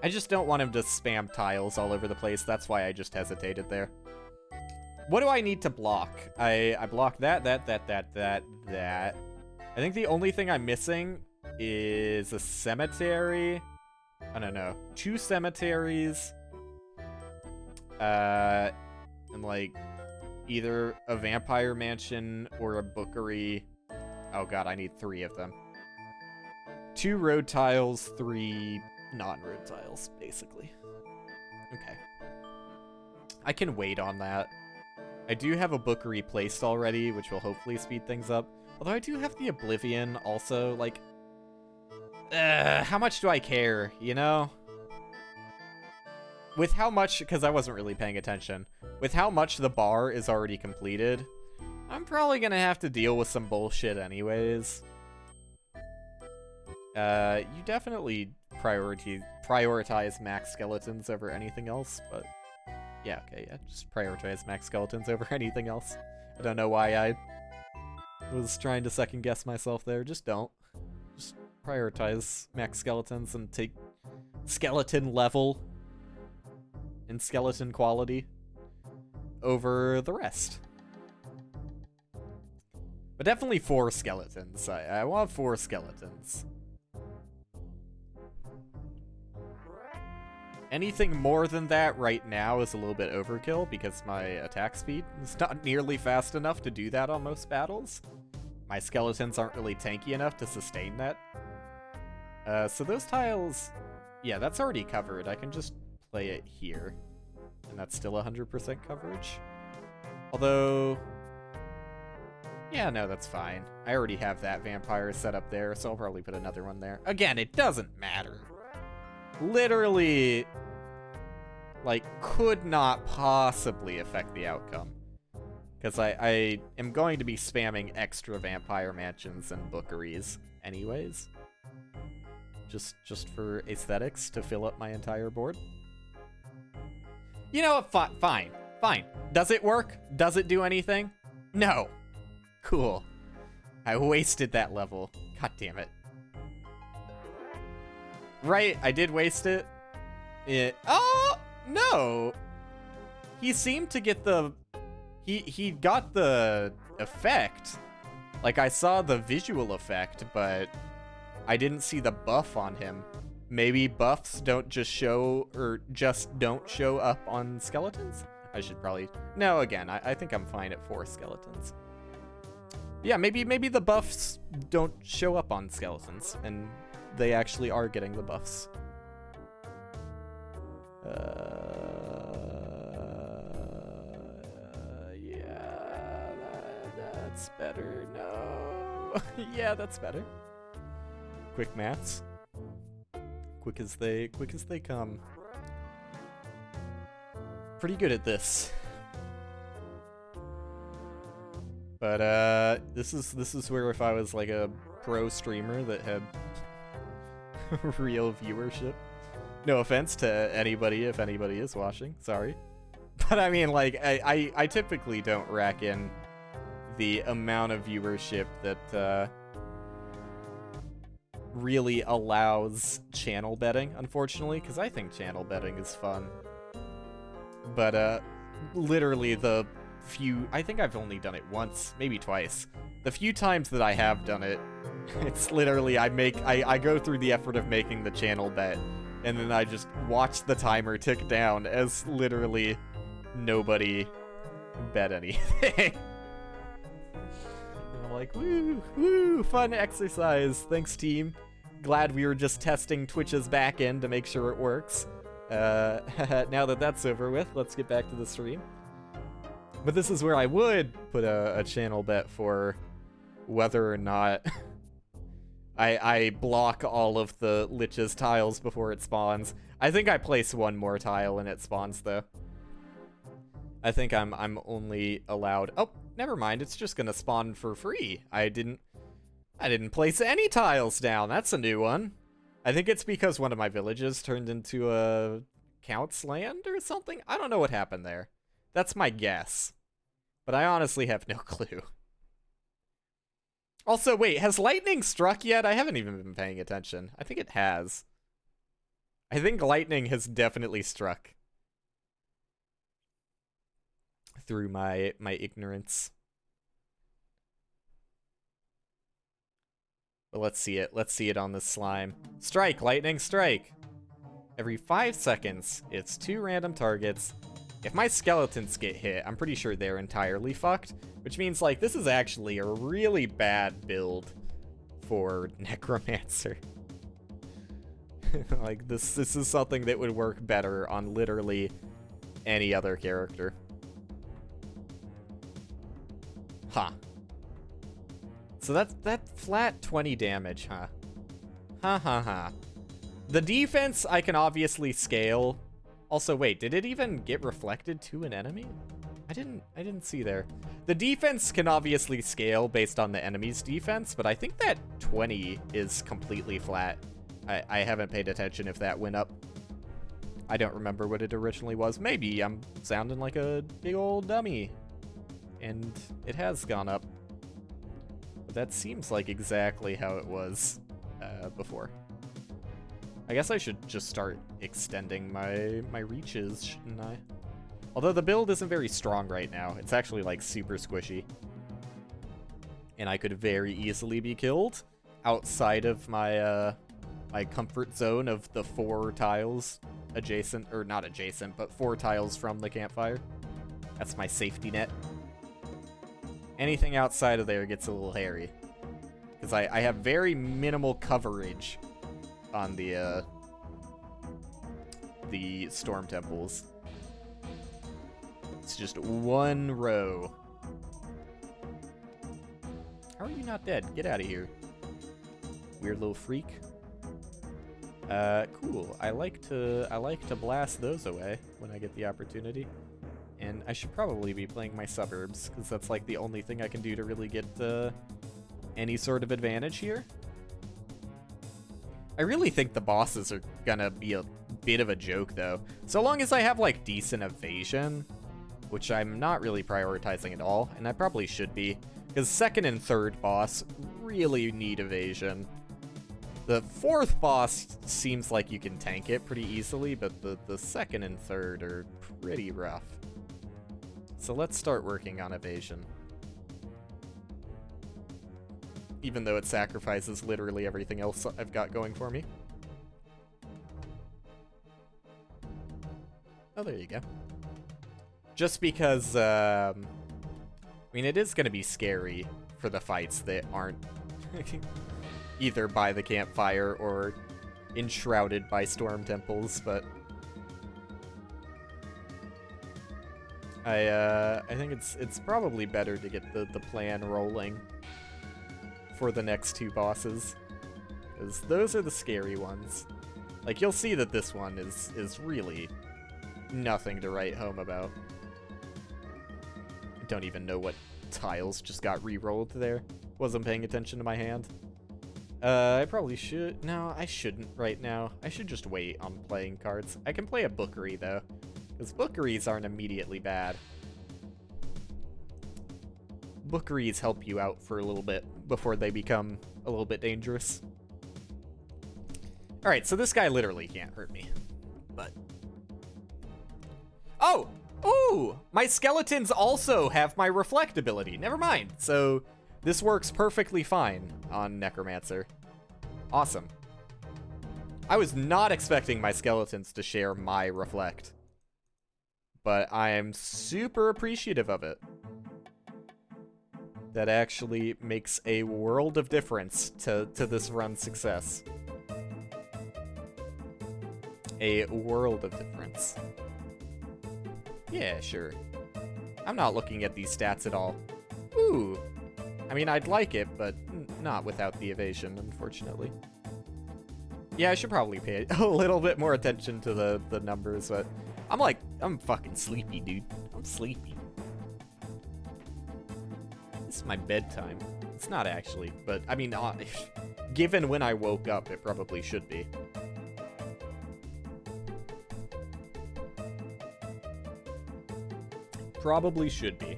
I just don't want him to spam tiles all over the place. That's why I just hesitated there. What do I need to block? I block that. I think the only thing I'm missing is a cemetery. I don't know. 2 cemeteries. And like either a vampire mansion or a bookery. Oh god, I need 3 of them. 2 road tiles, 3 non-road tiles, basically. Okay. I can wait on that. I do have a bookery placed already, which will hopefully speed things up. Although I do have the Oblivion also, like... how much do I care, you know? With how much, because I wasn't really paying attention, with how much the bar is already completed, I'm probably gonna have to deal with some bullshit anyways. You definitely prioritize max skeletons over anything else, but... Yeah, okay, yeah, just prioritize max skeletons over anything else. I don't know why I was trying to second guess myself there, just don't. Just prioritize max skeletons and take skeleton level and skeleton quality over the rest. But definitely 4 skeletons. I want 4 skeletons. Anything more than that right now is a little bit overkill because my attack speed is not nearly fast enough to do that on most battles. My skeletons aren't really tanky enough to sustain that. So those tiles, yeah, that's already covered. I can just play it here, and that's still 100% coverage. Although, yeah, no, that's fine. I already have that vampire set up there, so I'll probably put another one there. Again, it doesn't matter. Literally, like, could not possibly affect the outcome. Because I am going to be spamming extra vampire mansions and bookeries anyways. Just for aesthetics, to fill up my entire board. You know what? Fine. Fine. Does it work? Does it do anything? No. Cool. I wasted that level. God damn it. Right, I did waste it. Oh, no! He seemed to get the... He got the effect. Like, I saw the visual effect, but I didn't see the buff on him. Maybe buffs don't just show, or just don't show up on skeletons? I should probably... No, again, I think I'm fine at 4 skeletons. Yeah, maybe the buffs don't show up on skeletons, and they actually are getting the buffs. Yeah, that's better. No. Yeah, that's better. Quick maths. Quick as they come. Pretty good at this. But this is where if I was like a pro streamer that had real viewership. No offense to anybody if anybody is watching, sorry. But I mean, like, I typically don't rack in the amount of viewership that really allows channel betting, unfortunately, because I think channel betting is fun. But literally the few, I think I've only done it once, maybe twice. The few times that I have done it, it's literally I go through the effort of making the channel bet, and then I just watch the timer tick down as literally nobody bet anything. And I'm like, woo, fun exercise. Thanks, team. Glad we were just testing Twitch's backend to make sure it works. Now that that's over with, let's get back to the stream. But this is where I would put a channel bet for whether or not I block all of the Lich's tiles before it spawns. I think I place one more tile and it spawns, though. I think I'm only allowed... Oh, never mind. It's just gonna spawn for free. I didn't place any tiles down. That's a new one. I think it's because one of my villages turned into a count's land or something. I don't know what happened there. That's my guess. But I honestly have no clue. Also, wait, has lightning struck yet? I haven't even been paying attention. I think it has. I think lightning has definitely struck. Through my ignorance. But let's see it. Let's see it on this slime. Strike, lightning, strike! Every 5 seconds, it's 2 random targets. If my skeletons get hit, I'm pretty sure they're entirely fucked. Which means, like, this is actually a really bad build for Necromancer. Like, this is something that would work better on literally any other character. Huh. So that flat 20 damage, huh? Ha ha ha. The defense I can obviously scale. Also, wait, did it even get reflected to an enemy? I didn't see there. The defense can obviously scale based on the enemy's defense, but I think that 20 is completely flat. I haven't paid attention if that went up. I don't remember what it originally was. Maybe I'm sounding like a big old dummy. And it has gone up. But that seems like exactly how it was before. I guess I should just start extending my reaches, shouldn't I? Although the build isn't very strong right now. It's actually, like, super squishy. And I could very easily be killed outside of my, my comfort zone of the 4 tiles adjacent, or not adjacent, but 4 tiles from the campfire. That's my safety net. Anything outside of there gets a little hairy. Because I have very minimal coverage on the storm temples. It's just 1 row. How are you not dead? Get out of here. Weird little freak. Cool. I like to blast those away when I get the opportunity. And I should probably be playing my suburbs, because that's like the only thing I can do to really get any sort of advantage here. I really think the bosses are gonna be a bit of a joke, though. So long as I have, like, decent evasion, which I'm not really prioritizing at all, and I probably should be, because 2nd and 3rd boss really need evasion. The 4th boss seems like you can tank it pretty easily, but the 2nd and 3rd are pretty rough. So let's start working on evasion. Even though it sacrifices literally everything else I've got going for me. Oh, there you go. Just because, I mean, it is going to be scary for the fights that aren't either by the campfire or enshrouded by storm temples, but I think it's probably better to get the plan rolling for the next 2 bosses, because those are the scary ones. Like, you'll see that this one is really nothing to write home about. I don't even know what tiles just got re-rolled there. Wasn't paying attention to my hand. I probably should. No, I shouldn't right now. I should just wait on playing cards. I can play a bookery, though, because bookeries aren't immediately bad. Bookeries help you out for a little bit before they become a little bit dangerous. Alright, so this guy literally can't hurt me. But... oh! Ooh! My skeletons also have my reflect ability. Never mind. So this works perfectly fine on Necromancer. Awesome. I was not expecting my skeletons to share my reflect, but I am super appreciative of it. That actually makes a world of difference to this run's success. A world of difference. Yeah, sure. I'm not looking at these stats at all. Ooh. I mean, I'd like it, but not without the evasion, unfortunately. Yeah, I should probably pay a little bit more attention to the numbers, but I'm fucking sleepy, dude. I'm sleepy. It's my bedtime. It's not actually, but I mean, given when I woke up, it probably should be. Probably should be.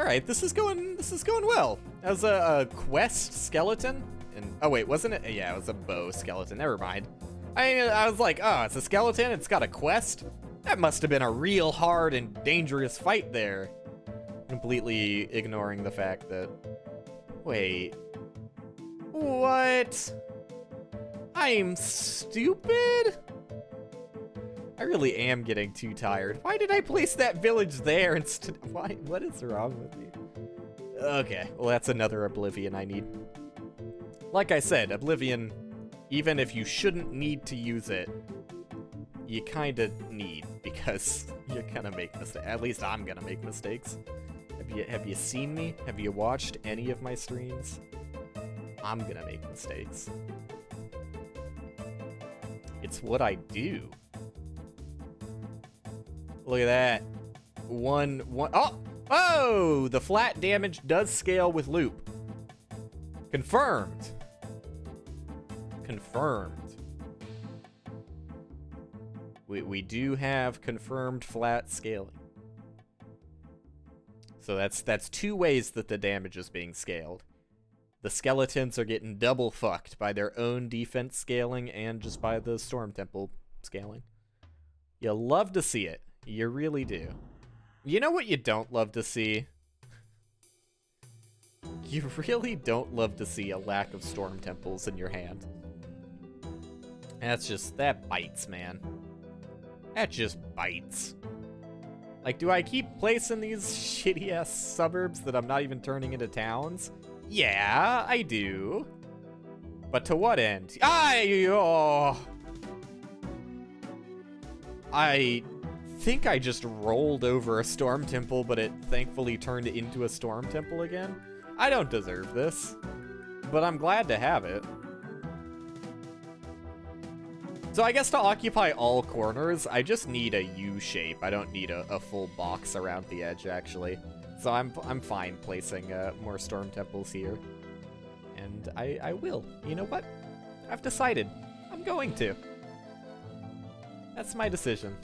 Alright, this is going well. As a quest skeleton, and oh wait, wasn't it? Yeah, it was a bow skeleton. Never mind. I was like, oh, it's a skeleton. It's got a quest. That must have been a real hard and dangerous fight there. Completely ignoring the fact that, wait, what? I'm stupid? I really am getting too tired. Why did I place that village there instead? Why? What is wrong with me? Okay, well that's another Oblivion I need. Like I said, Oblivion, even if you shouldn't need to use it, you kinda need, because you're gonna make mistakes. At least I'm gonna make mistakes. Have you seen me? Have you watched any of my streams? I'm gonna make mistakes. It's what I do. Look at that. Oh, the flat damage does scale with loop. Confirmed. Confirmed. We do have confirmed flat scaling. So that's two ways that the damage is being scaled. The skeletons are getting double fucked by their own defense scaling and just by the Storm Temple scaling. You love to see it. You really do. You know what you don't love to see? You really don't love to see a lack of Storm Temples in your hand. That bites, man. That just bites. Like, do I keep placing these shitty-ass suburbs that I'm not even turning into towns? Yeah, I do. But to what end? I think I just rolled over a Storm Temple, but it thankfully turned into a Storm Temple again. I don't deserve this, but I'm glad to have it. So I guess to occupy all corners, I just need a U shape. I don't need a full box around the edge, actually. So I'm fine placing more Storm Temples here. And I will. You know what? I've decided. I'm going to. That's my decision.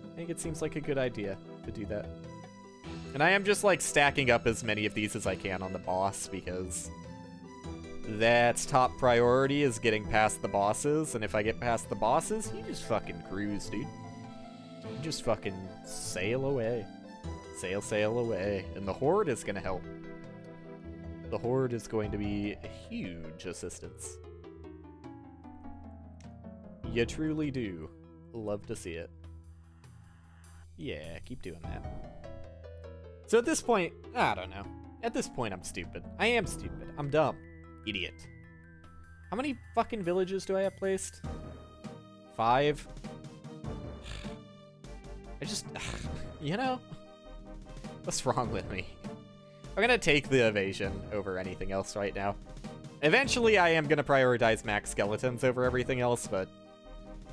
I think it seems like a good idea to do that. And I am just like stacking up as many of these as I can on the boss, because that's top priority, is getting past the bosses. And if I get past the bosses, you just fucking cruise, dude. You just fucking sail away. Sail away. And the Horde is gonna help. The Horde is going to be a huge assistance. You truly do love to see it. Yeah, keep doing that. So at this point, I don't know. At this point, I'm stupid. I am stupid. I'm dumb. Idiot. How many fucking villages do I have placed? 5? I just, you know, what's wrong with me? I'm gonna take the evasion over anything else right now. Eventually, I am gonna prioritize max skeletons over everything else, but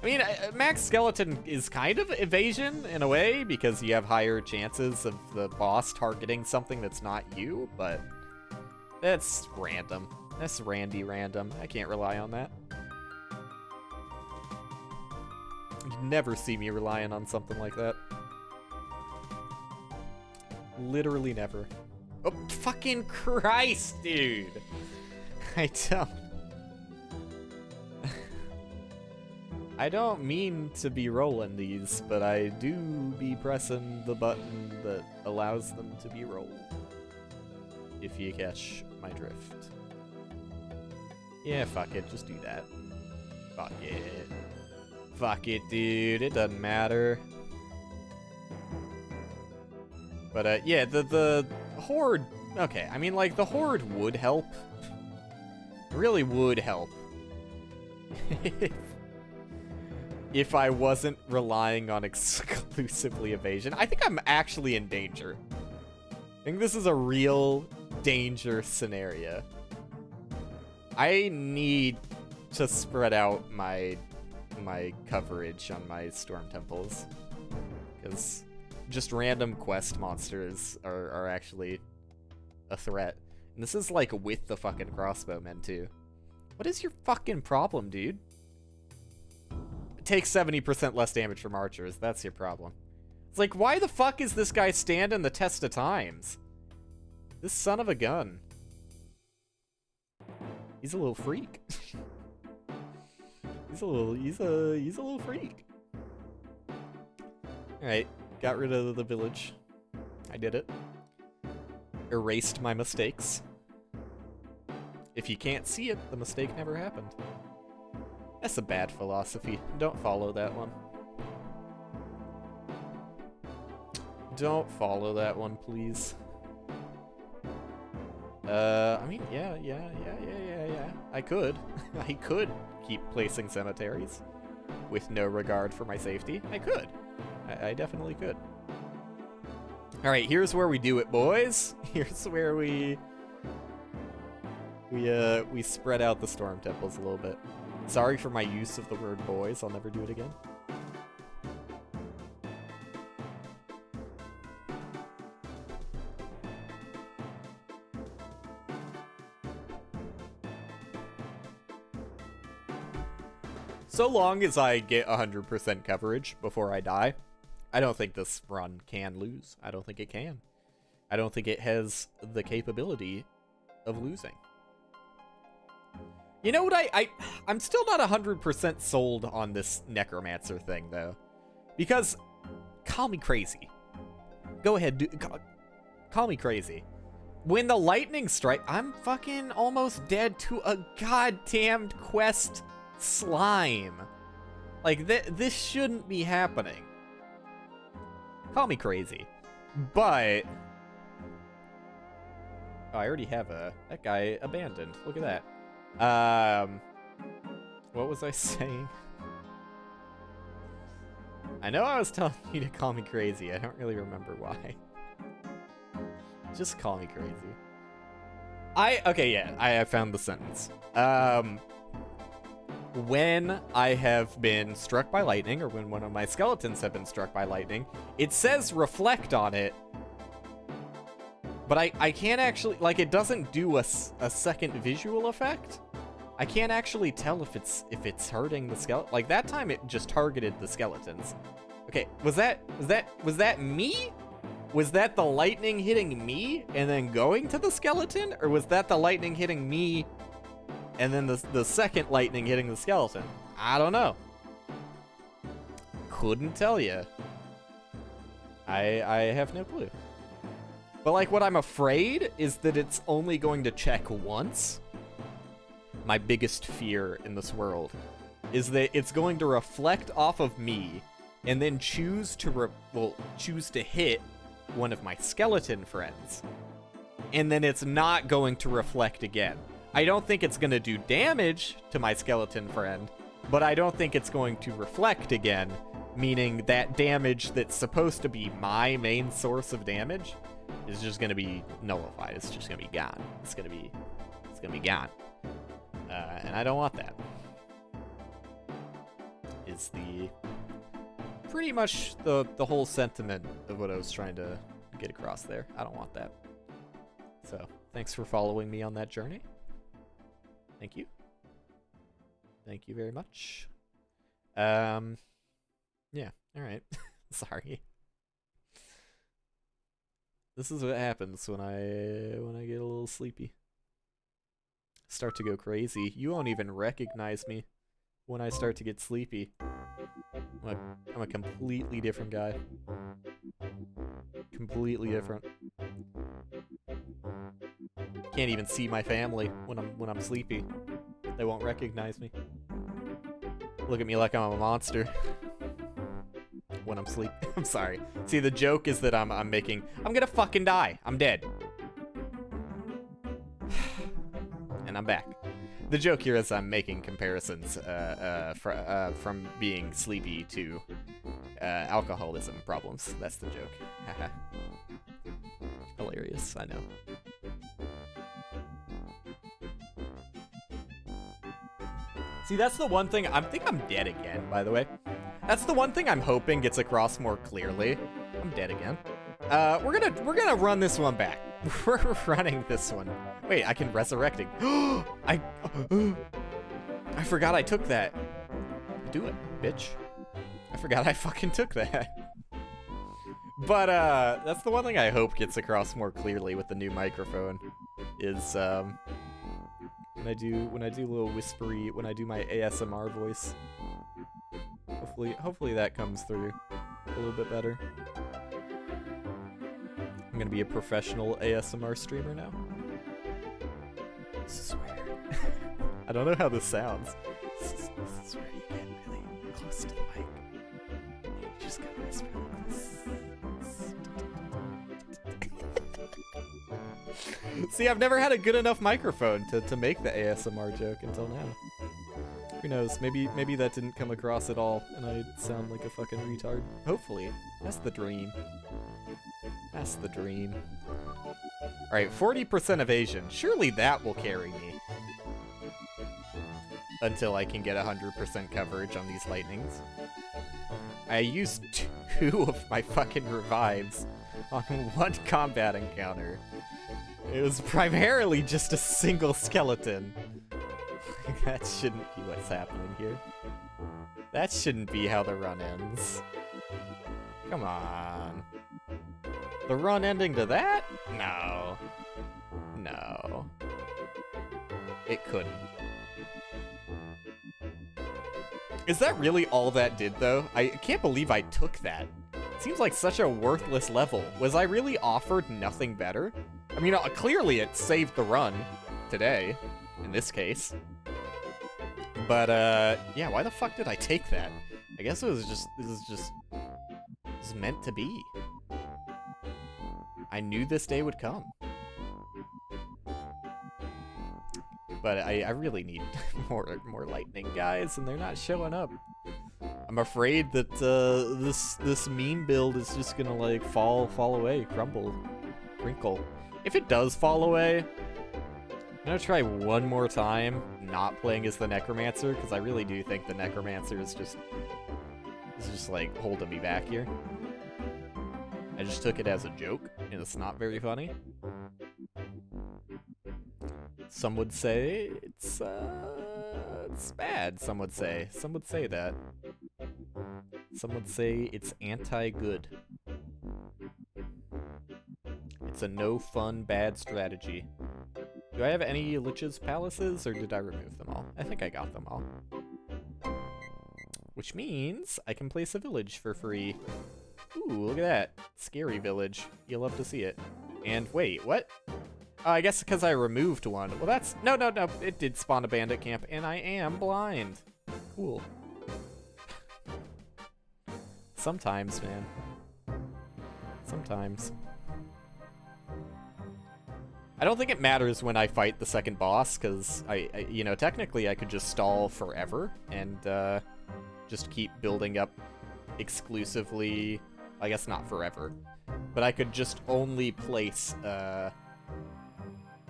I mean, max skeleton is kind of evasion in a way, because you have higher chances of the boss targeting something that's not you, but that's random. That's random. I can't rely on that. You'd never see me relying on something like that. Literally never. Oh, fucking Christ, dude! I don't mean to be rolling these, but I do be pressing the button that allows them to be rolled. If you catch my drift. Yeah, fuck it, just do that. Fuck it. Fuck it, dude, it doesn't matter. But, yeah, the Horde, okay, I mean, like, the Horde would help. It really would help. If I wasn't relying on exclusively evasion. I think I'm actually in danger. I think this is a real danger scenario. I need to spread out my coverage on my Storm Temples, because just random quest monsters are actually a threat. And this is like with the fucking crossbowmen too. What is your fucking problem, dude? It takes 70% less damage from archers. That's your problem. It's like, why the fuck is this guy standing the test of times? This son of a gun. He's a little freak. he's a little freak. Alright, got rid of the village. I did it. Erased my mistakes. If you can't see it, the mistake never happened. That's a bad philosophy. Don't follow that one. Don't follow that one, please. I mean, yeah. I could. I could keep placing cemeteries with no regard for my safety. I could. I definitely could. Alright, here's where we do it, boys. Here's where we spread out the storm temples a little bit. Sorry for my use of the word boys. I'll never do it again. So long as I get 100% coverage before I die, I don't think this run can lose. I don't think it can. I don't think it has the capability of losing. You know what, I'm still not 100% sold on this necromancer thing, though. Because, call me crazy. Go ahead, call me crazy. When the lightning strike, I'm fucking almost dead to a goddamned quest slime. Like, this shouldn't be happening. Call me crazy. But... oh, I already have that guy abandoned. Look at that. What was I saying? I know I was telling you to call me crazy. I don't really remember why. Just call me crazy. Okay, yeah, I found the sentence. When I have been struck by lightning, or when one of my skeletons have been struck by lightning, it says reflect on it, but I can't actually, like, it doesn't do a second visual effect. I can't actually tell if it's hurting the skeleton. Like, that time it just targeted the skeletons. Okay, was that me? Was that the lightning hitting me and then going to the skeleton? Or was that the lightning hitting me and then the second lightning hitting the skeleton? I don't know. Couldn't tell you. I have no clue. But, like, what I'm afraid is that it's only going to check once. My biggest fear in this world is that it's going to reflect off of me and then choose to hit one of my skeleton friends. And then it's not going to reflect again. I don't think it's going to do damage to my skeleton friend, but I don't think it's going to reflect again, meaning that damage that's supposed to be my main source of damage is just going to be nullified. It's just going to be gone. It's going to be gone. And I don't want that. Is pretty much the whole sentiment of what I was trying to get across there. I don't want that. So, thanks for following me on that journey. Thank you. Thank you very much. Yeah, alright. Sorry. This is what happens when I get a little sleepy. Start to go crazy. You won't even recognize me when I start to get sleepy. I'm a completely different guy. Completely different. Can't even see my family when I'm sleepy. They won't recognize me. Look at me like I'm a monster. When I'm sleeping. I'm sorry. See, the joke is that I'm gonna fucking die. I'm dead. And I'm back. The joke here is I'm making comparisons from being sleepy to alcoholism problems. That's the joke. Haha. Hilarious, I know. See, that's the one thing. I think I'm dead again, by the way. That's the one thing I'm hoping gets across more clearly. I'm dead again. We're gonna run this one back. We're running this one. Wait, I can resurrecting. I forgot I took that. Do it, bitch. I forgot I fucking took that. But that's the one thing I hope gets across more clearly with the new microphone, is when I do a little whispery, when I do my ASMR voice. Hopefully that comes through a little bit better. I'm gonna be a professional ASMR streamer now. This is where I don't know how this sounds. This is where you get really close to the mic. And you just gotta whisper like this. See, I've never had a good enough microphone to make the ASMR joke until now. Who knows? Maybe that didn't come across at all, and I sound like a fucking retard. Hopefully. That's the dream. That's the dream. Alright, 40% evasion. Surely that will carry me. Until I can get 100% coverage on these lightnings. I used 2 of my fucking revives on 1 combat encounter. It was primarily just a single skeleton. That shouldn't be what's happening here. That shouldn't be how the run ends. Come on. The run ending to that? No. No. It couldn't. Is that really all that did, though? I can't believe I took that. Seems like such a worthless level. Was I really offered nothing better? I mean, clearly it saved the run today, in this case. But, yeah, why the fuck did I take that? I guess it was just, this is meant to be. I knew this day would come. But I really need more lightning, guys, and they're not showing up. I'm afraid that this meme build is just gonna like fall away, crumble, crinkle. If it does fall away, I'm gonna try one more time not playing as the Necromancer, because I really do think the Necromancer is just like holding me back here. I just took it as a joke, and it's not very funny. Some would say it's bad. Some would say that. Some would say it's anti-good. It's a no-fun, bad strategy. Do I have any Lich's Palaces, or did I remove them all? I think I got them all. Which means I can place a village for free. Ooh, look at that. Scary village. You'll love to see it. And wait, what? I guess because I removed one. Well, that's... No. It did spawn a bandit camp, and I am blind. Cool. Sometimes, man. Sometimes. I don't think it matters when I fight the second boss, because I you know, technically I could just stall forever and just keep building up exclusively. I guess not forever, but I could just only place,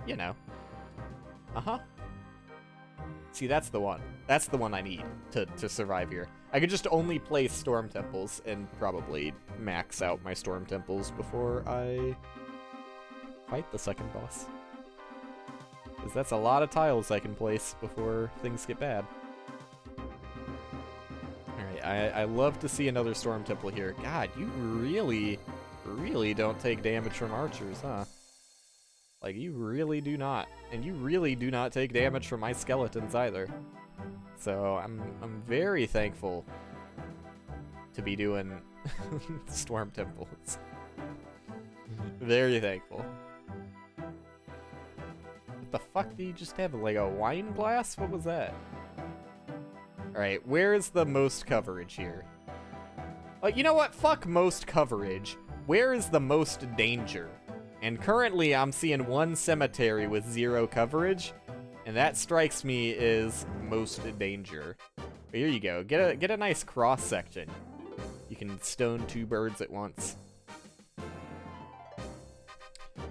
you know. See, that's the one. That's the one I need to survive here. I could just only place Storm Temples and probably max out my Storm Temples before I fight the second boss. Because that's a lot of tiles I can place before things get bad. Alright, I love to see another Storm Temple here. God, you really don't take damage from archers, huh? Like, you really do not. And you really do not take damage from my skeletons either. So, I'm very thankful to be doing Storm Temples. Very thankful. What the fuck do you just have? Like a wine glass? What was that? Alright, where is the most coverage here? You know what? Fuck most coverage. Where is the most danger? And currently I'm seeing one cemetery with 0 coverage, and that strikes me as most danger. But here you go. Get a nice cross section. You can stone 2 birds at once.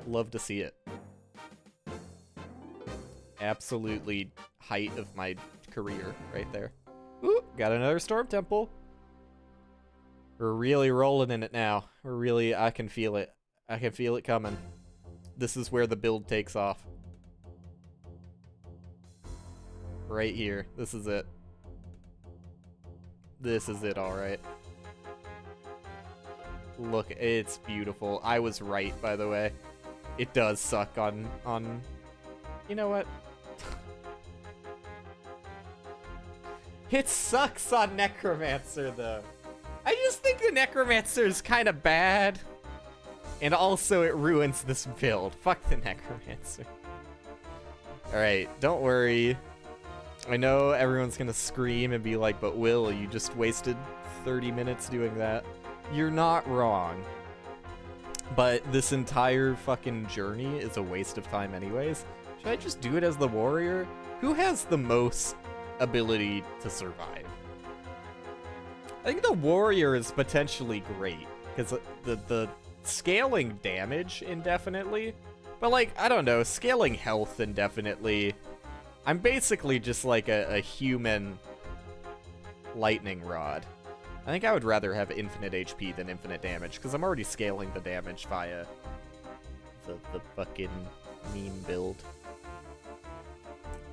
Love to see it. Absolutely height of my career right there. Ooh, got another Storm Temple. We're really rolling in it now. I can feel it. I can feel it coming. This is where the build takes off. Right here. This is it. This is it, alright. Look, it's beautiful. I was right, by the way. It does suck on... You know what? It sucks on Necromancer, though. I just think the Necromancer is kind of bad. And also, it ruins this build. Fuck the Necromancer. Alright, don't worry. I know everyone's gonna scream and be like, but Will, you just wasted 30 minutes doing that. You're not wrong. But this entire fucking journey is a waste of time anyways. Should I just do it as the warrior? Who has the most ability to survive? I think the warrior is potentially great, because the scaling damage indefinitely, but like, I don't know, scaling health indefinitely. I'm basically just like a human lightning rod. I think I would rather have infinite HP than infinite damage, because I'm already scaling the damage via the fucking meme build.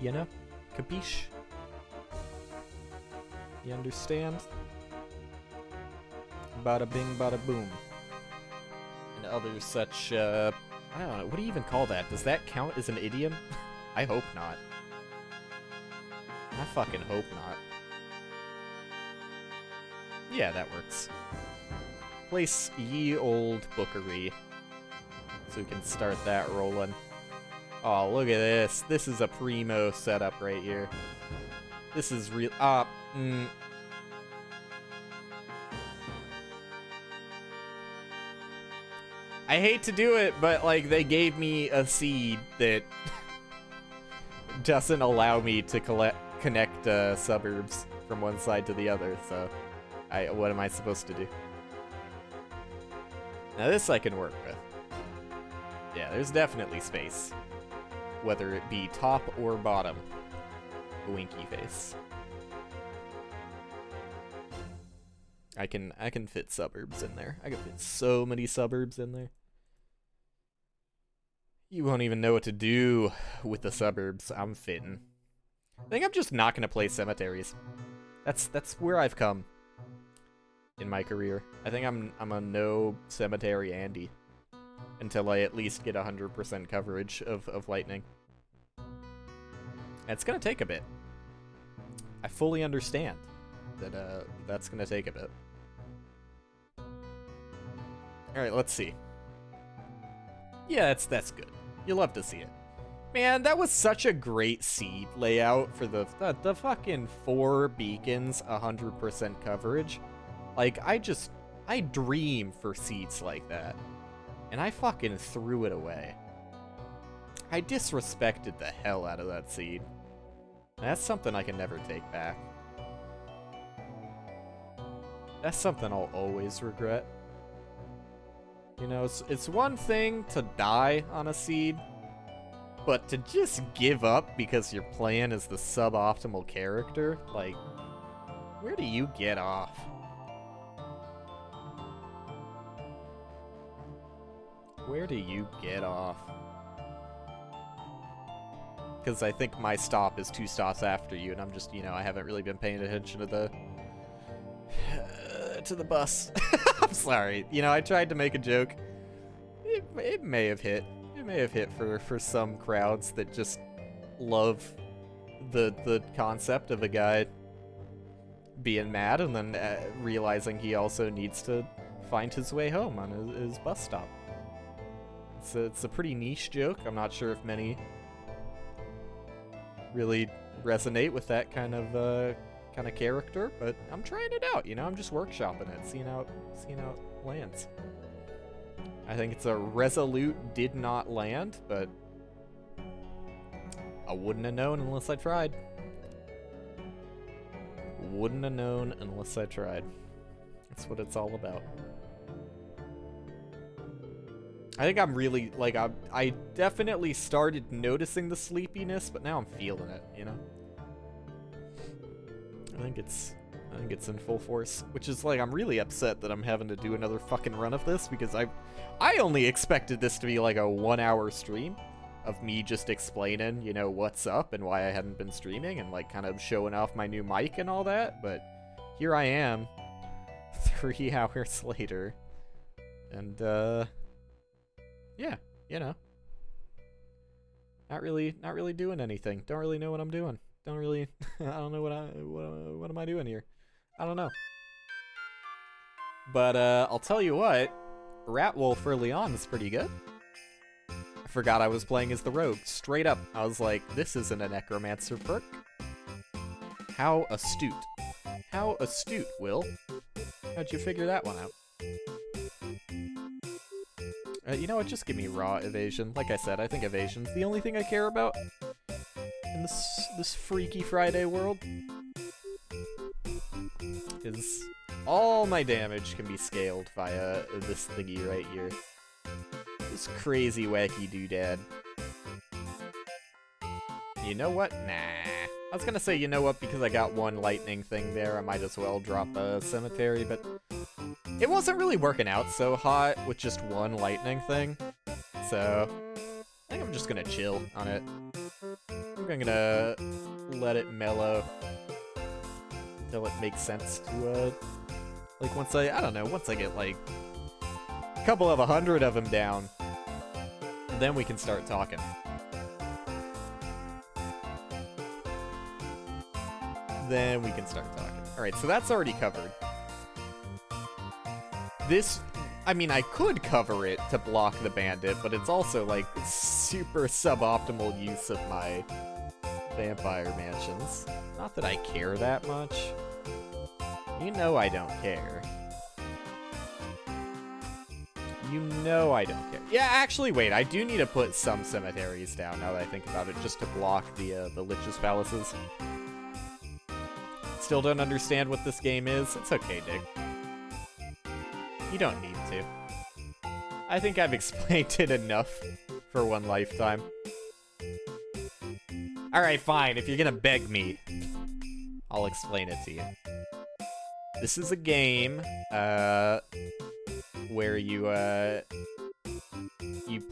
You know? Capiche? You understand? Bada bing, bada boom. And other such, I don't know, what do you even call that? Does that count as an idiom? I hope not. I fucking hope not. Yeah, that works. Place ye old bookery. So we can start that rolling. Oh, look at this. This is a primo setup right here. This is real. I hate to do it, but like they gave me a seed that doesn't allow me to connect suburbs from one side to the other, so what am I supposed to do? Now this I can work with. Yeah, there's definitely space. Whether it be top or bottom. Winky face. I can fit suburbs in there. I can fit so many suburbs in there. You won't even know what to do with the suburbs I'm fitting. I think I'm just not gonna play cemeteries. That's where I've come in my career. I think I'm a no cemetery Andy until I at least get 100% coverage of lightning. And it's gonna take a bit. I fully understand that that's gonna take a bit. Alright, let's see. Yeah, that's good. You'll love to see it. Man, that was such a great seed layout for the fucking 4 beacons, 100% coverage. Like, I dream for seeds like that. And I fucking threw it away. I disrespected the hell out of that seed. That's something I can never take back. That's something I'll always regret. You know, it's one thing to die on a seed, but to just give up because you're playing as the suboptimal character, like, where do you get off? Where do you get off? Because I think my stop is 2 stops after you, and I'm just, you know, I haven't really been paying attention to the bus. I'm sorry. You know, I tried to make a joke. It may have hit. It may have hit for some crowds that just love the concept of a guy being mad and then realizing he also needs to find his way home on his bus stop. It's a pretty niche joke. I'm not sure if many really resonate with that kind of character, but I'm trying it out, you know. I'm just workshopping it, seeing how it lands. I think it's a resolute did not land, but I wouldn't have known unless I tried. Wouldn't have known unless I tried. That's what it's all about. I think I'm really, like, I definitely started noticing the sleepiness, but now I'm feeling it, you know? I think it's in full force, which is like, I'm really upset that I'm having to do another fucking run of this, because I only expected this to be like a 1-hour stream of me just explaining, you know, what's up and why I hadn't been streaming and like kind of showing off my new mic and all that, but here I am 3 hours later And, yeah, you know. Not really doing anything. Don't really know what I'm doing. Don't really, I don't know what am I doing here? I don't know. But, I'll tell you what, Rat Wolf early on is pretty good. I forgot I was playing as the rogue. Straight up, I was like, this isn't a necromancer perk. How astute. How astute, Will. How'd you figure that one out? You know what, just give me raw evasion. Like I said, I think evasion's the only thing I care about in this Freaky Friday world. Because all my damage can be scaled via this thingy right here. This crazy wacky doodad. You know what? Nah. I was gonna say, you know what, because I got one lightning thing there, I might as well drop a cemetery, but it wasn't really working out so hot with just one lightning thing. So, I think I'm just gonna chill on it. I'm gonna let it mellow until it makes sense to, like, once I get, like, a couple of 100 of them down, then we can start talking. Then we can start talking. Alright, so that's already covered. This, I mean, I could cover it to block the bandit, but it's also, like, super suboptimal use of my vampire mansions. Not that I care that much. You know I don't care. You know I don't care. Yeah, actually, wait, I do need to put some cemeteries down, now that I think about it, just to block the Lich's palaces. Still don't understand what this game is? It's okay, Dick. You don't need to. I think I've explained it enough for one lifetime. Alright, fine. If you're gonna beg me, I'll explain it to you. This is a game, where you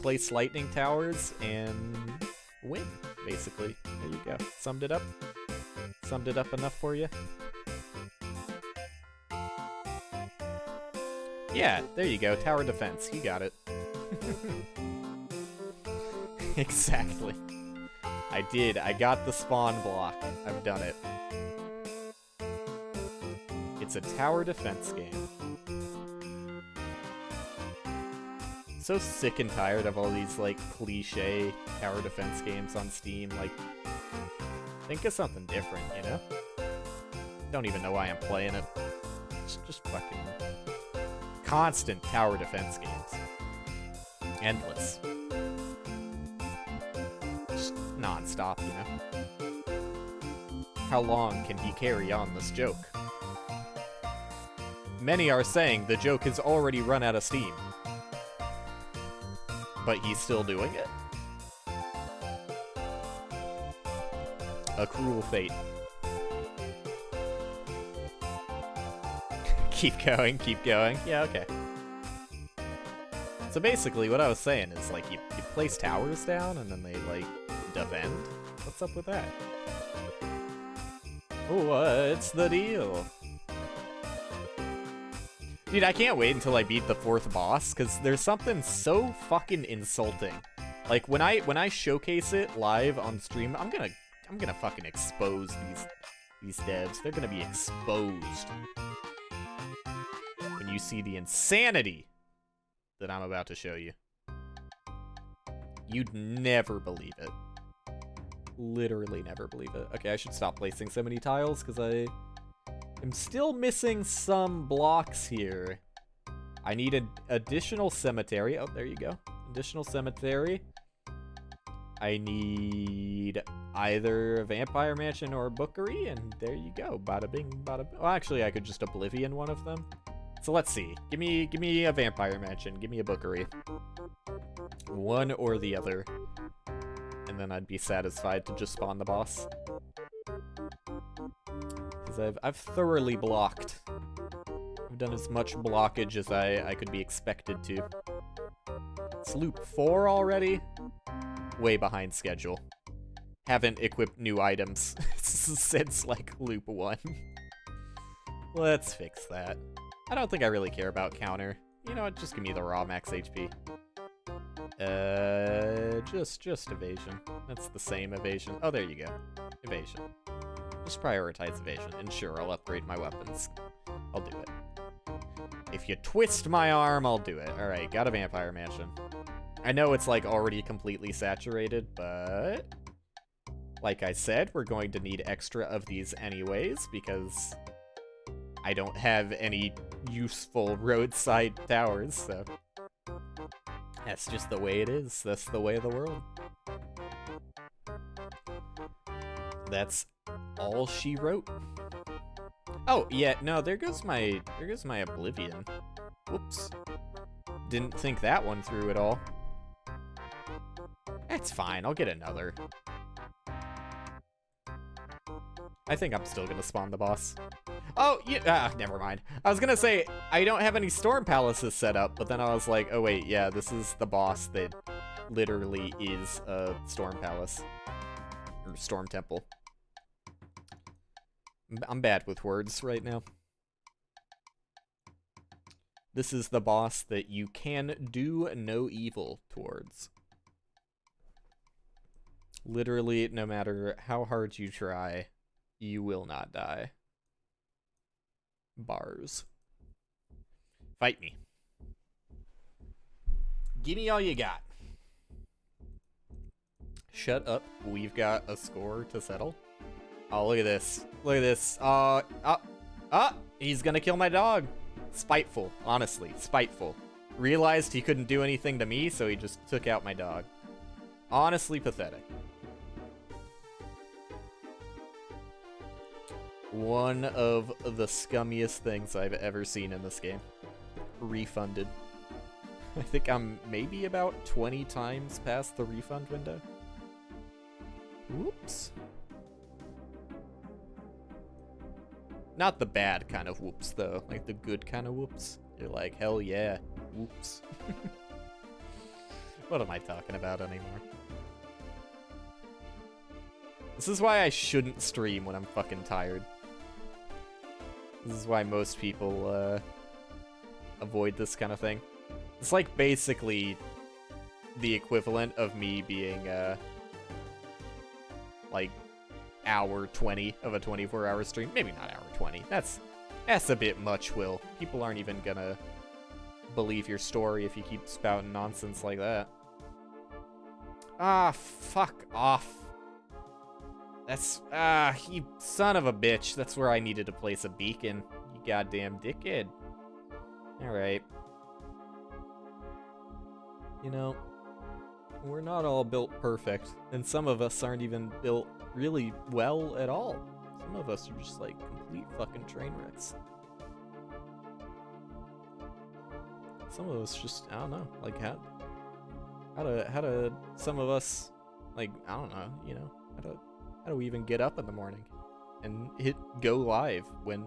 place lightning towers and win, basically. There you go. Summed it up. Summed it up enough for you? Yeah, there you go. Tower defense. You got it. Exactly. I did. I got the spawn block. I've done it. It's a tower defense game. So sick and tired of all these, like, cliche tower defense games on Steam. Like, think of something different, you know? Don't even know why I'm playing it. Just fucking constant tower defense games. Endless. Just non-stop, you know? How long can he carry on this joke? Many are saying the joke has already run out of steam. But he's still doing it? A cruel fate. Keep going, keep going. Yeah, okay. So basically, what I was saying is, like, you place towers down, and then they, like, defend? What's up with that? What's the deal? Dude, I can't wait until I beat the 4th boss, because there's something so fucking insulting. Like, when I showcase it live on stream, I'm gonna fucking expose these devs. They're gonna be exposed when you see the insanity that I'm about to show you. You'd never believe it. Literally never believe it. Okay, I should stop placing so many tiles, because I'm still missing some blocks here. I need an additional cemetery. Oh, there you go. Additional cemetery. I need either a vampire mansion or a bookery, and there you go. Bada bing, bada bing. Well, actually, I could just oblivion one of them. So let's see. Give me a vampire mansion. Give me a bookery. One or the other. And then I'd be satisfied to just spawn the boss. Because I've thoroughly blocked. I've done as much blockage as I could be expected to. It's loop 4 already? Way behind schedule. Haven't equipped new items since, like, loop 1. Let's fix that. I don't think I really care about counter. you know what? Just give me the raw max HP. Just evasion. That's the same evasion. Oh, there you go. Evasion. Just prioritize evasion, and sure, I'll upgrade my weapons. I'll do it. If you twist my arm, I'll do it. Alright, got a vampire mansion. I know it's, like, already completely saturated, but... like I said, we're going to need extra of these anyways, because I don't have any useful roadside towers, so... that's just the way it is. That's the way of the world. That's all she wrote. Oh, yeah, no, there goes my Oblivion. Whoops. Didn't think that one through at all. That's fine, I'll get another. I think I'm still gonna spawn the boss. Oh, yeah, never mind. I was gonna say, I don't have any Storm Palaces set up, but then I was like, oh wait, yeah, this is the boss that literally is a Storm Palace. Or Storm Temple. I'm bad with words right now. This is the boss that you can do no evil towards. Literally, no matter how hard you try, you will not die. Bars. Fight me. Give me all you got. Shut up. We've got a score to settle. Oh, look at this. Look at this. He's gonna kill my dog. Spiteful. Honestly, spiteful. Realized he couldn't do anything to me, so he just took out my dog. Honestly pathetic. One of the scummiest things I've ever seen in this game. Refunded. I think I'm maybe about 20 times past the refund window. Whoops. Not the bad kind of whoops, though. Like the good kind of whoops. You're like, hell yeah. Whoops. What am I talking about anymore? This is why I shouldn't stream when I'm fucking tired. This is why most people avoid this kind of thing. It's like basically the equivalent of me being like hour 20 of a 24-hour stream. Maybe not hour 20. That's a bit much, Will. People aren't even gonna believe your story if you keep spouting nonsense like that. Ah, fuck off. That's, you son of a bitch. That's where I needed to place a beacon. You goddamn dickhead. Alright. You know, we're not all built perfect, and some of us aren't even built really well at all. Some of us are just like complete fucking train wrecks. Some of us just, I don't know, like how do some of us, like, I don't know, you know, how do we even get up in the morning and hit go live when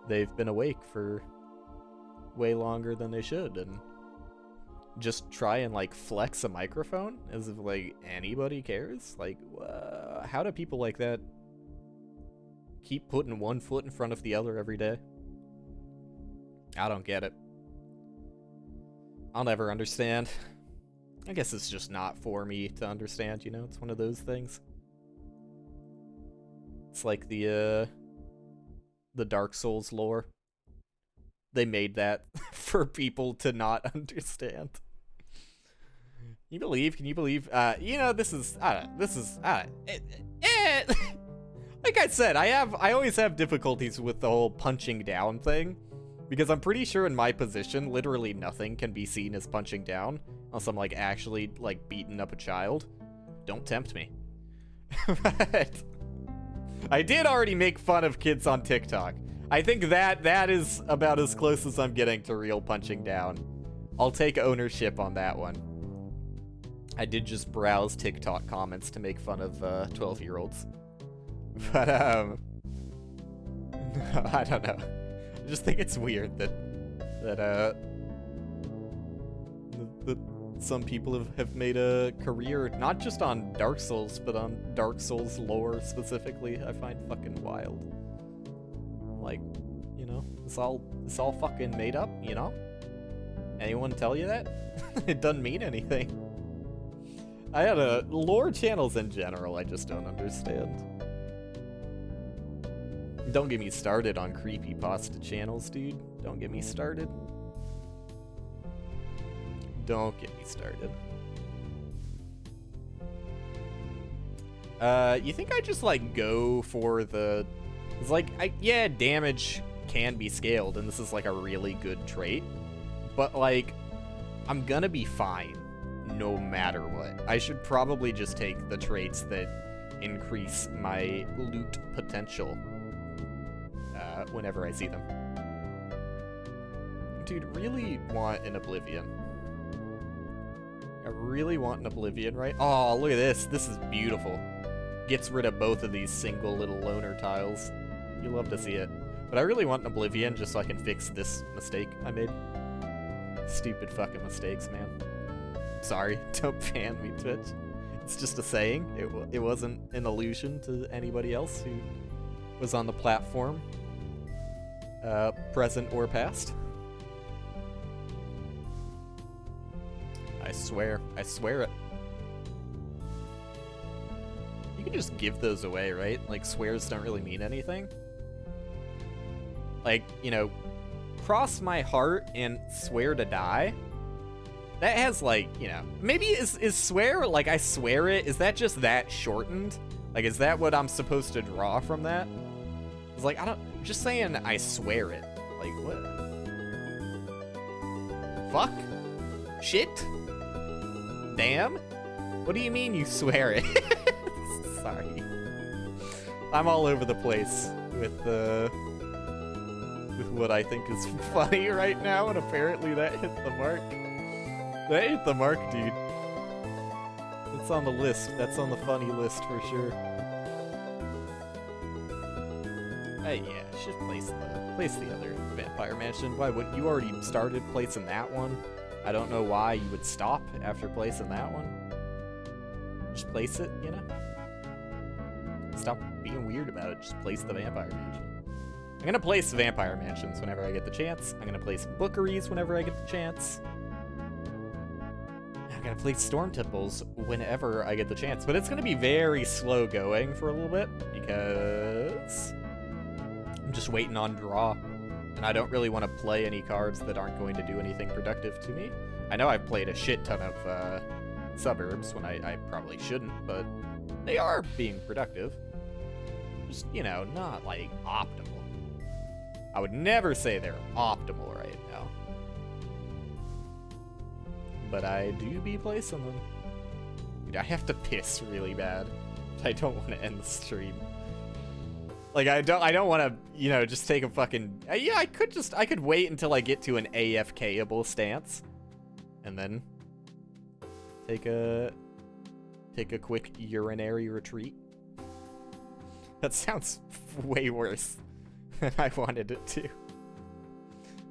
they've been awake for way longer than they should, and just try and like flex a microphone as if like anybody cares? Like, how do people like that keep putting one foot in front of the other every day? I don't get it. I'll never understand. I guess it's just not for me to understand, you know? It's one of those things. It's like the Dark Souls lore. They made that for people to not understand. Can you believe, you know, this is, like I said, I always have difficulties with the whole punching down thing, because I'm pretty sure in my position, literally nothing can be seen as punching down, unless I'm, like, actually, like, beating up a child. Don't tempt me. But I did already make fun of kids on TikTok. I think that is about as close as I'm getting to real punching down. I'll take ownership on that one. I did just browse TikTok comments to make fun of 12-year-olds. But, I don't know. I just think it's weird that some people have made a career, not just on Dark Souls, but on Dark Souls lore specifically. I find fucking wild. Like, you know, it's all fucking made up, you know? Anyone tell you that? It doesn't mean anything. I had lore channels in general, I just don't understand. Don't get me started on creepypasta channels, dude. Don't get me started. Don't get me started. You think I just, like, go for the... It's like, yeah, damage can be scaled, and this is, like, a really good trait. But, like, I'm gonna be fine no matter what. I should probably just take the traits that increase my loot potential whenever I see them. Dude, really want an Oblivion. I really want an Oblivion, right? Oh, look at this. This is beautiful. Gets rid of both of these single little loner tiles. You love to see it. But I really want an Oblivion just so I can fix this mistake I made. Stupid fucking mistakes, man. Sorry, don't ban me, Twitch. It's just a saying. It wasn't an allusion to anybody else who was on the platform, present or past. I swear it. You can just give those away, right? Like, swears don't really mean anything. Like, you know, cross my heart and swear to die. That has, like, you know, maybe is swear, like, I swear it, is that just that shortened? Like, is that what I'm supposed to draw from that? It's like, just saying I swear it. Like, what? Fuck? Shit? Damn? What do you mean you swear it? Sorry. I'm all over the place with what I think is funny right now, and apparently that hit the mark. That hit the mark, dude. It's on the list. That's on the funny list for sure. Hey, yeah, should place the other Vampire Mansion. Why would you already started placing that one? I don't know why you would stop after placing that one. Just place it, you know? Stop being weird about it. Just place the Vampire Mansion. I'm gonna place Vampire Mansions whenever I get the chance. I'm gonna place Bookeries whenever I get the chance. I'm gonna place Storm Temples whenever I get the chance. But it's gonna be very slow going for a little bit because I'm just waiting on draw. And I don't really want to play any cards that aren't going to do anything productive to me. I know I've played a shit ton of Suburbs when I probably shouldn't, but they are being productive. Just, you know, not like optimal. I would never say they're optimal right now. But I do be placing them. Dude, I have to piss really bad. I don't want to end the stream. Like, I don't want to, you know, just take a fucking... yeah, I could wait until I get to an AFK-able stance. And then take a quick urinary retreat. That sounds way worse than I wanted it to.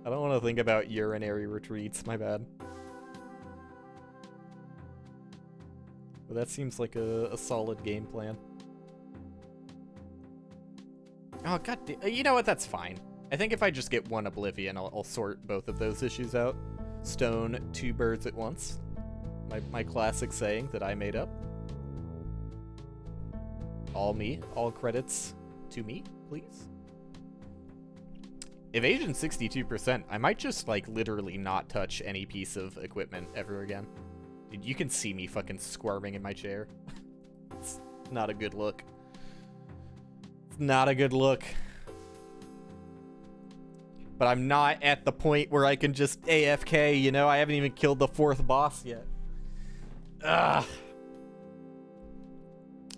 I don't want to think about urinary retreats, my bad. But that seems like a solid game plan. Oh, god damn. You know what? That's fine. I think if I just get one Oblivion, I'll sort both of those issues out. Stone two birds at once. My classic saying that I made up. All me. All credits to me, please. Evasion 62%. I might just, like, literally not touch any piece of equipment ever again. Dude, you can see me fucking squirming in my chair. It's not a good look. It's not a good look. But I'm not at the point where I can just AFK, you know? I haven't even killed the 4th boss yet. Ugh.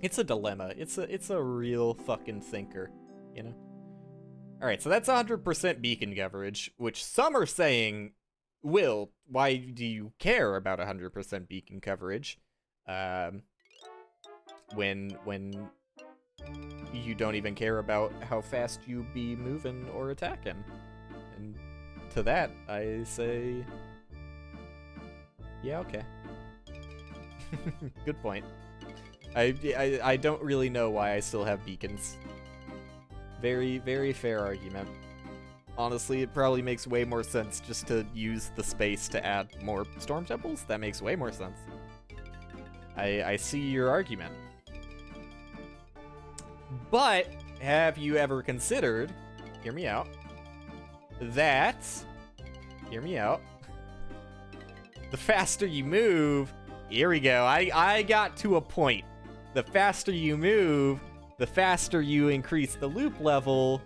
It's a dilemma. It's a real fucking thinker, you know? Alright, so that's 100% beacon coverage, which some are saying, Will, why do you care about 100% beacon coverage? When you don't even care about how fast you be moving or attacking. And to that, I say, yeah, okay. Good point. I don't really know why I still have beacons. Very, very fair argument. Honestly, it probably makes way more sense just to use the space to add more storm temples. That makes way more sense. I see your argument. But have you ever considered, hear me out, that, hear me out, the faster you move, here we go, I got to a point. The faster you move, the faster you increase the loop level,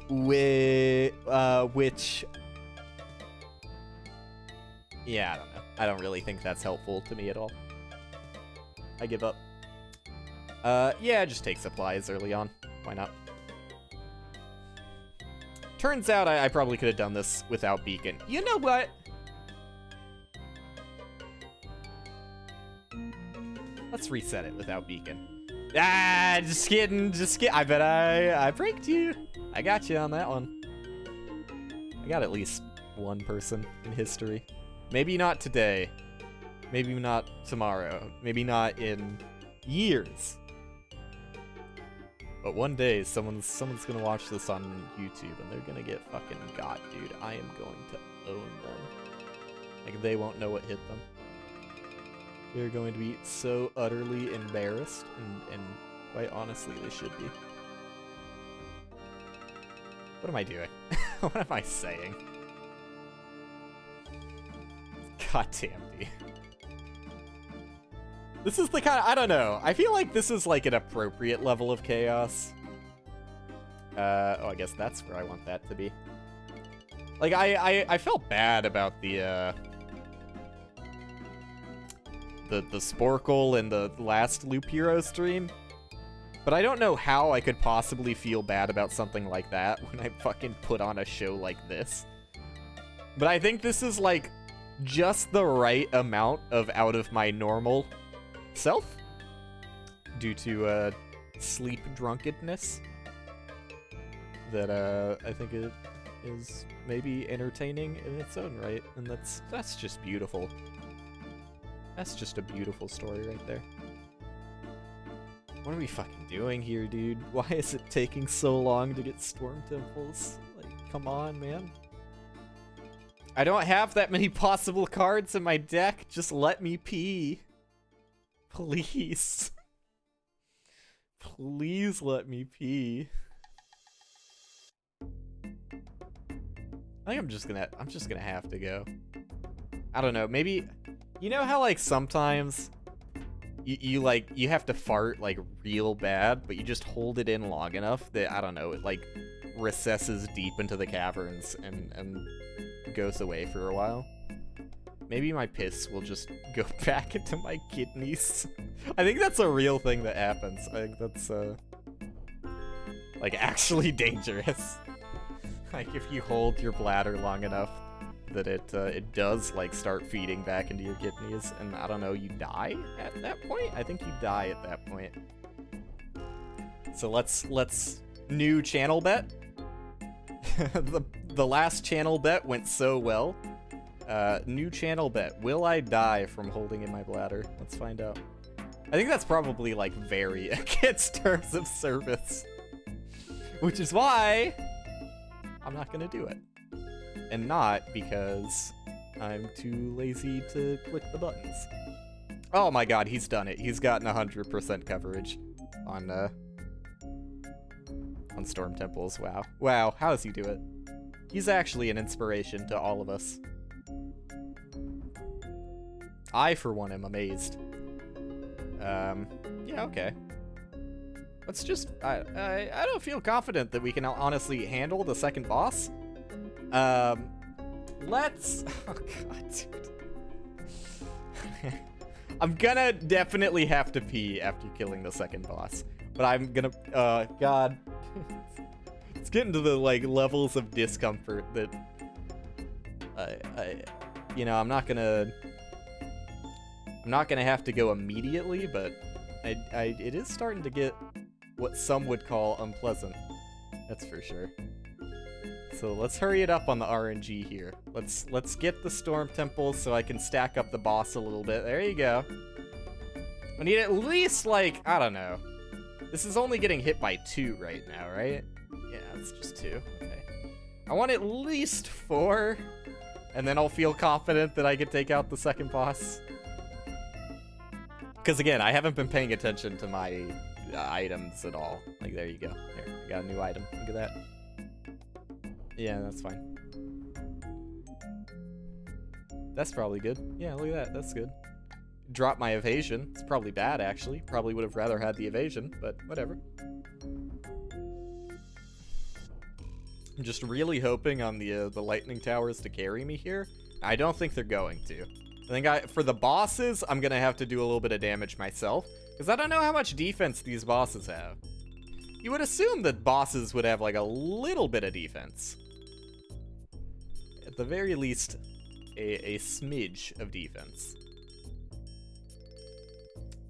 which, yeah, I don't know. I don't really think that's helpful to me at all. I give up. Yeah, just take supplies early on. Why not? Turns out I probably could have done this without beacon. You know what? Let's reset it without beacon. Ah, just kidding, I bet I pranked you. I got you on that one. I got at least one person in history. Maybe not today. Maybe not tomorrow. Maybe not in years. But one day, someone's gonna watch this on YouTube and they're gonna get fucking got, dude. I am going to own them. Like, they won't know what hit them. They're going to be so utterly embarrassed, and quite honestly, they should be. What am I doing? What am I saying? God damn, dude. This is the kind of, I don't know. I feel like this is like an appropriate level of chaos. Oh, I guess that's where I want that to be. Like, I felt bad about the Sporkle and the last Loop Hero stream. But I don't know how I could possibly feel bad about something like that when I fucking put on a show like this. But I think this is, like, just the right amount of out of my normal self. Due to, sleep drunkenness. That, I think it is maybe entertaining in its own right. And that's just beautiful. That's just a beautiful story right there. What are we fucking doing here, dude? Why is it taking so long to get storm temples? Like, come on, man. I don't have that many possible cards in my deck. Just let me pee. Please. Please let me pee. I think I'm just gonna have to go. I don't know, maybe, you know how, like, sometimes you have to fart, like, real bad, but you just hold it in long enough that, I don't know, it, like, recesses deep into the caverns and goes away for a while? Maybe my piss will just go back into my kidneys. I think that's a real thing that happens. I think that's, like, actually dangerous. Like, if you hold your bladder long enough that it does, like, start feeding back into your kidneys, and I don't know, you die at that point? I think you die at that point. So let's new channel bet. the last channel bet went so well. New channel bet. Will I die from holding in my bladder? Let's find out. I think that's probably, like, very against terms of service. Which is why I'm not gonna do it. And not because I'm too lazy to click the buttons. Oh my god, he's done it. He's gotten 100% coverage on Storm Temples. Wow. Wow, how does he do it? He's actually an inspiration to all of us. I, for one, am amazed. Yeah, okay. Let's just, I don't feel confident that we can honestly handle the second boss. Let's, oh god, dude. I'm gonna definitely have to pee after killing the second boss. But I'm gonna, god. It's getting to the, like, levels of discomfort that, you know, I'm not gonna have to go immediately, but it is starting to get what some would call unpleasant. That's for sure. So let's hurry it up on the RNG here. Let's get the Storm Temple so I can stack up the boss a little bit. There you go. I need at least, like, I don't know. This is only getting hit by 2 right now, right? Yeah, it's just 2. Okay. I want at least 4, and then I'll feel confident that I can take out the second boss. Because again, I haven't been paying attention to my items at all. Like, there you go. There, I got a new item. Look at that. Yeah, that's fine. That's probably good. Yeah, look at that. That's good. Drop my evasion. It's probably bad, actually. Probably would have rather had the evasion, but whatever. I'm just really hoping on the lightning towers to carry me here. I don't think they're going to. I think for the bosses, I'm gonna have to do a little bit of damage myself, because I don't know how much defense these bosses have. You would assume that bosses would have like a little bit of defense. At the very least, a smidge of defense.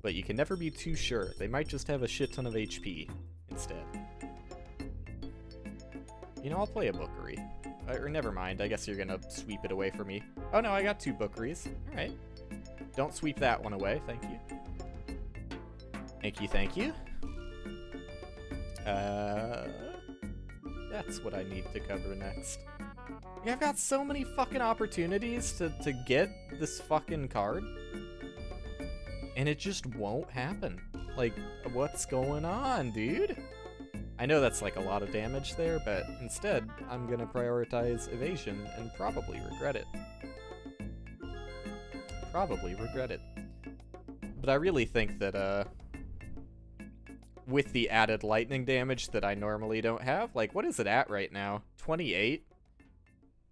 But you can never be too sure. They might just have a shit ton of HP instead. You know, I'll play a bookery. Or never mind, I guess you're gonna sweep it away from me. Oh no, I got 2 bookeries. Alright. Don't sweep that one away, thank you. Thank you, thank you. That's what I need to cover next. Yeah, I've got so many fucking opportunities to get this fucking card. And it just won't happen. Like, what's going on, dude? I know that's like a lot of damage there, but instead, I'm gonna prioritize evasion and probably regret it. Probably regret it. But I really think that, with the added lightning damage that I normally don't have, like, what is it at right now? 28?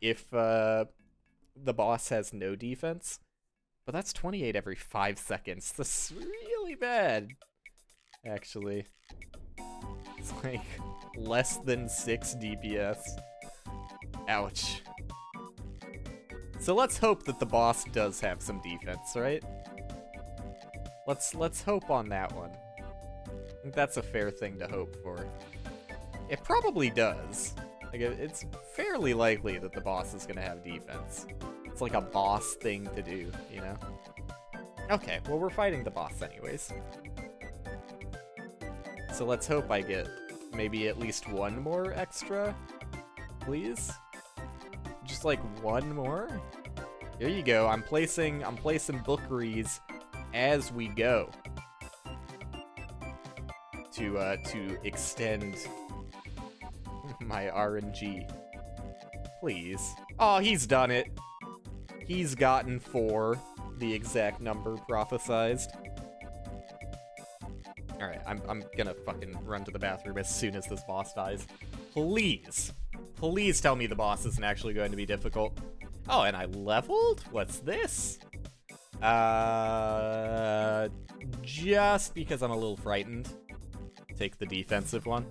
If, the boss has no defense? But that's 28 every 5 seconds. That's really bad, actually. It's like less than 6 DPS. Ouch. So let's hope that the boss does have some defense, right? Let's hope on that one. I think that's a fair thing to hope for. It probably does. Like, it's fairly likely that the boss is gonna have defense. It's like a boss thing to do, you know? Okay, well, we're fighting the boss anyways. So let's hope I get maybe at least 1 more extra, please? Just like 1 more? Here you go. I'm placing bookeries as we go to extend my RNG. Please. Oh, he's done it. He's gotten 4, the exact number prophesized. Alright, I'm gonna fucking run to the bathroom as soon as this boss dies. Please. Please tell me the boss isn't actually going to be difficult. Oh, and I leveled? What's this? Just because I'm a little frightened. Take the defensive one.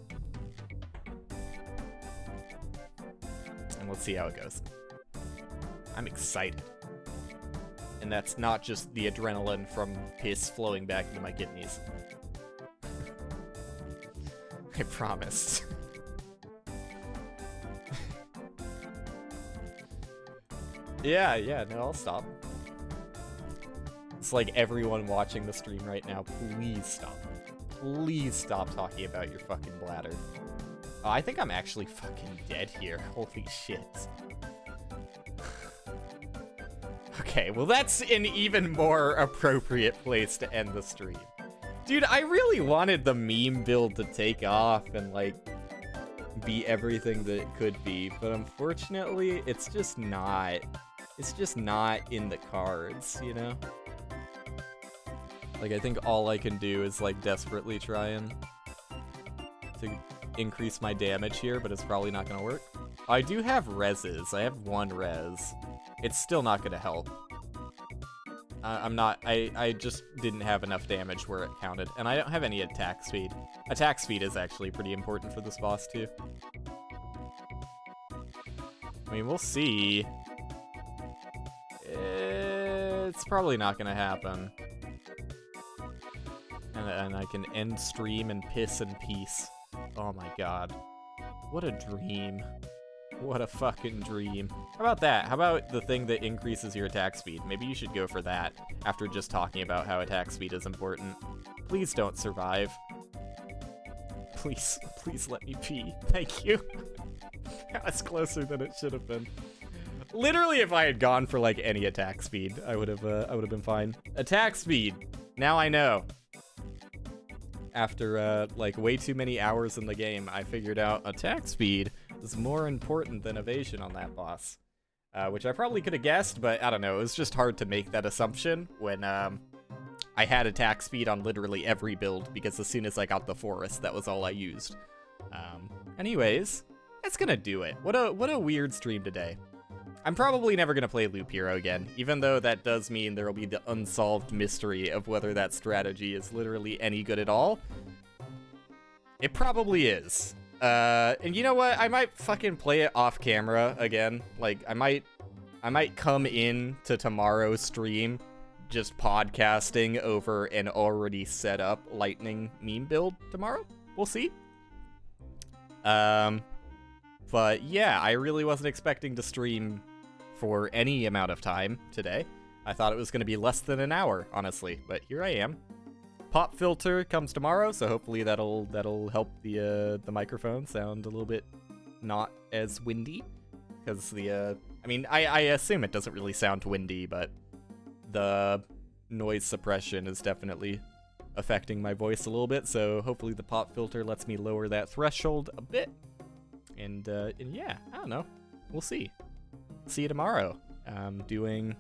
And let's see how it goes. I'm excited. And that's not just the adrenaline from piss flowing back into my kidneys. I promise. Yeah, no, I'll stop. It's like everyone watching the stream right now, please stop. Please stop talking about your fucking bladder. Oh, I think I'm actually fucking dead here. Holy shit. Okay, well that's an even more appropriate place to end the stream. Dude, I really wanted the meme build to take off and, like, be everything that it could be, but unfortunately, it's just not. It's just not in the cards, you know? Like, I think all I can do is, like, desperately try and to increase my damage here, but it's probably not gonna work. I do have reses. I have 1 res. It's still not gonna help. I just didn't have enough damage where it counted, and I don't have any attack speed. Attack speed is actually pretty important for this boss, too. I mean, we'll see. It's probably not gonna happen. And I can end stream and piss in peace. Oh my god. What a dream. What a fucking dream. How about that? How about the thing that increases your attack speed? Maybe you should go for that after just talking about how attack speed is important. Please don't survive. Please let me pee. Thank you. That's closer than it should have been. Literally, if I had gone for like any attack speed, I would have been fine. Attack speed. Now I know. After like way too many hours in the game, I figured out attack speed is more important than evasion on that boss. Which I probably could have guessed, but I don't know. It was just hard to make that assumption when I had attack speed on literally every build, because as soon as I got the forest, that was all I used. Anyways, that's gonna do it. What a weird stream today. I'm probably never gonna play Loop Hero again, even though that does mean there will be the unsolved mystery of whether that strategy is literally any good at all. It probably is. And you know what? I might fucking play it off camera again. Like, I might come in to tomorrow's stream just podcasting over an already set up lightning meme build tomorrow. We'll see. But yeah, I really wasn't expecting to stream for any amount of time today. I thought it was going to be less than an hour, honestly, but here I am. Pop filter comes tomorrow, so hopefully that'll help the microphone sound a little bit not as windy, because I mean, I assume it doesn't really sound windy, but the noise suppression is definitely affecting my voice a little bit, so hopefully the pop filter lets me lower that threshold a bit. And yeah, I don't know. We'll see. See you tomorrow. Doing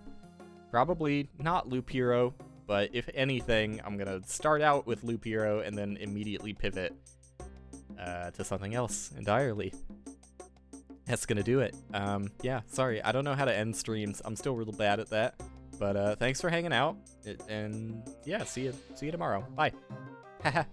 probably not Loop Hero, but if anything, I'm gonna start out with Loop Hero and then immediately pivot to something else entirely. That's gonna do it. Yeah, sorry, I don't know how to end streams. I'm still real bad at that. But thanks for hanging out, and yeah, see you tomorrow. Bye. Haha.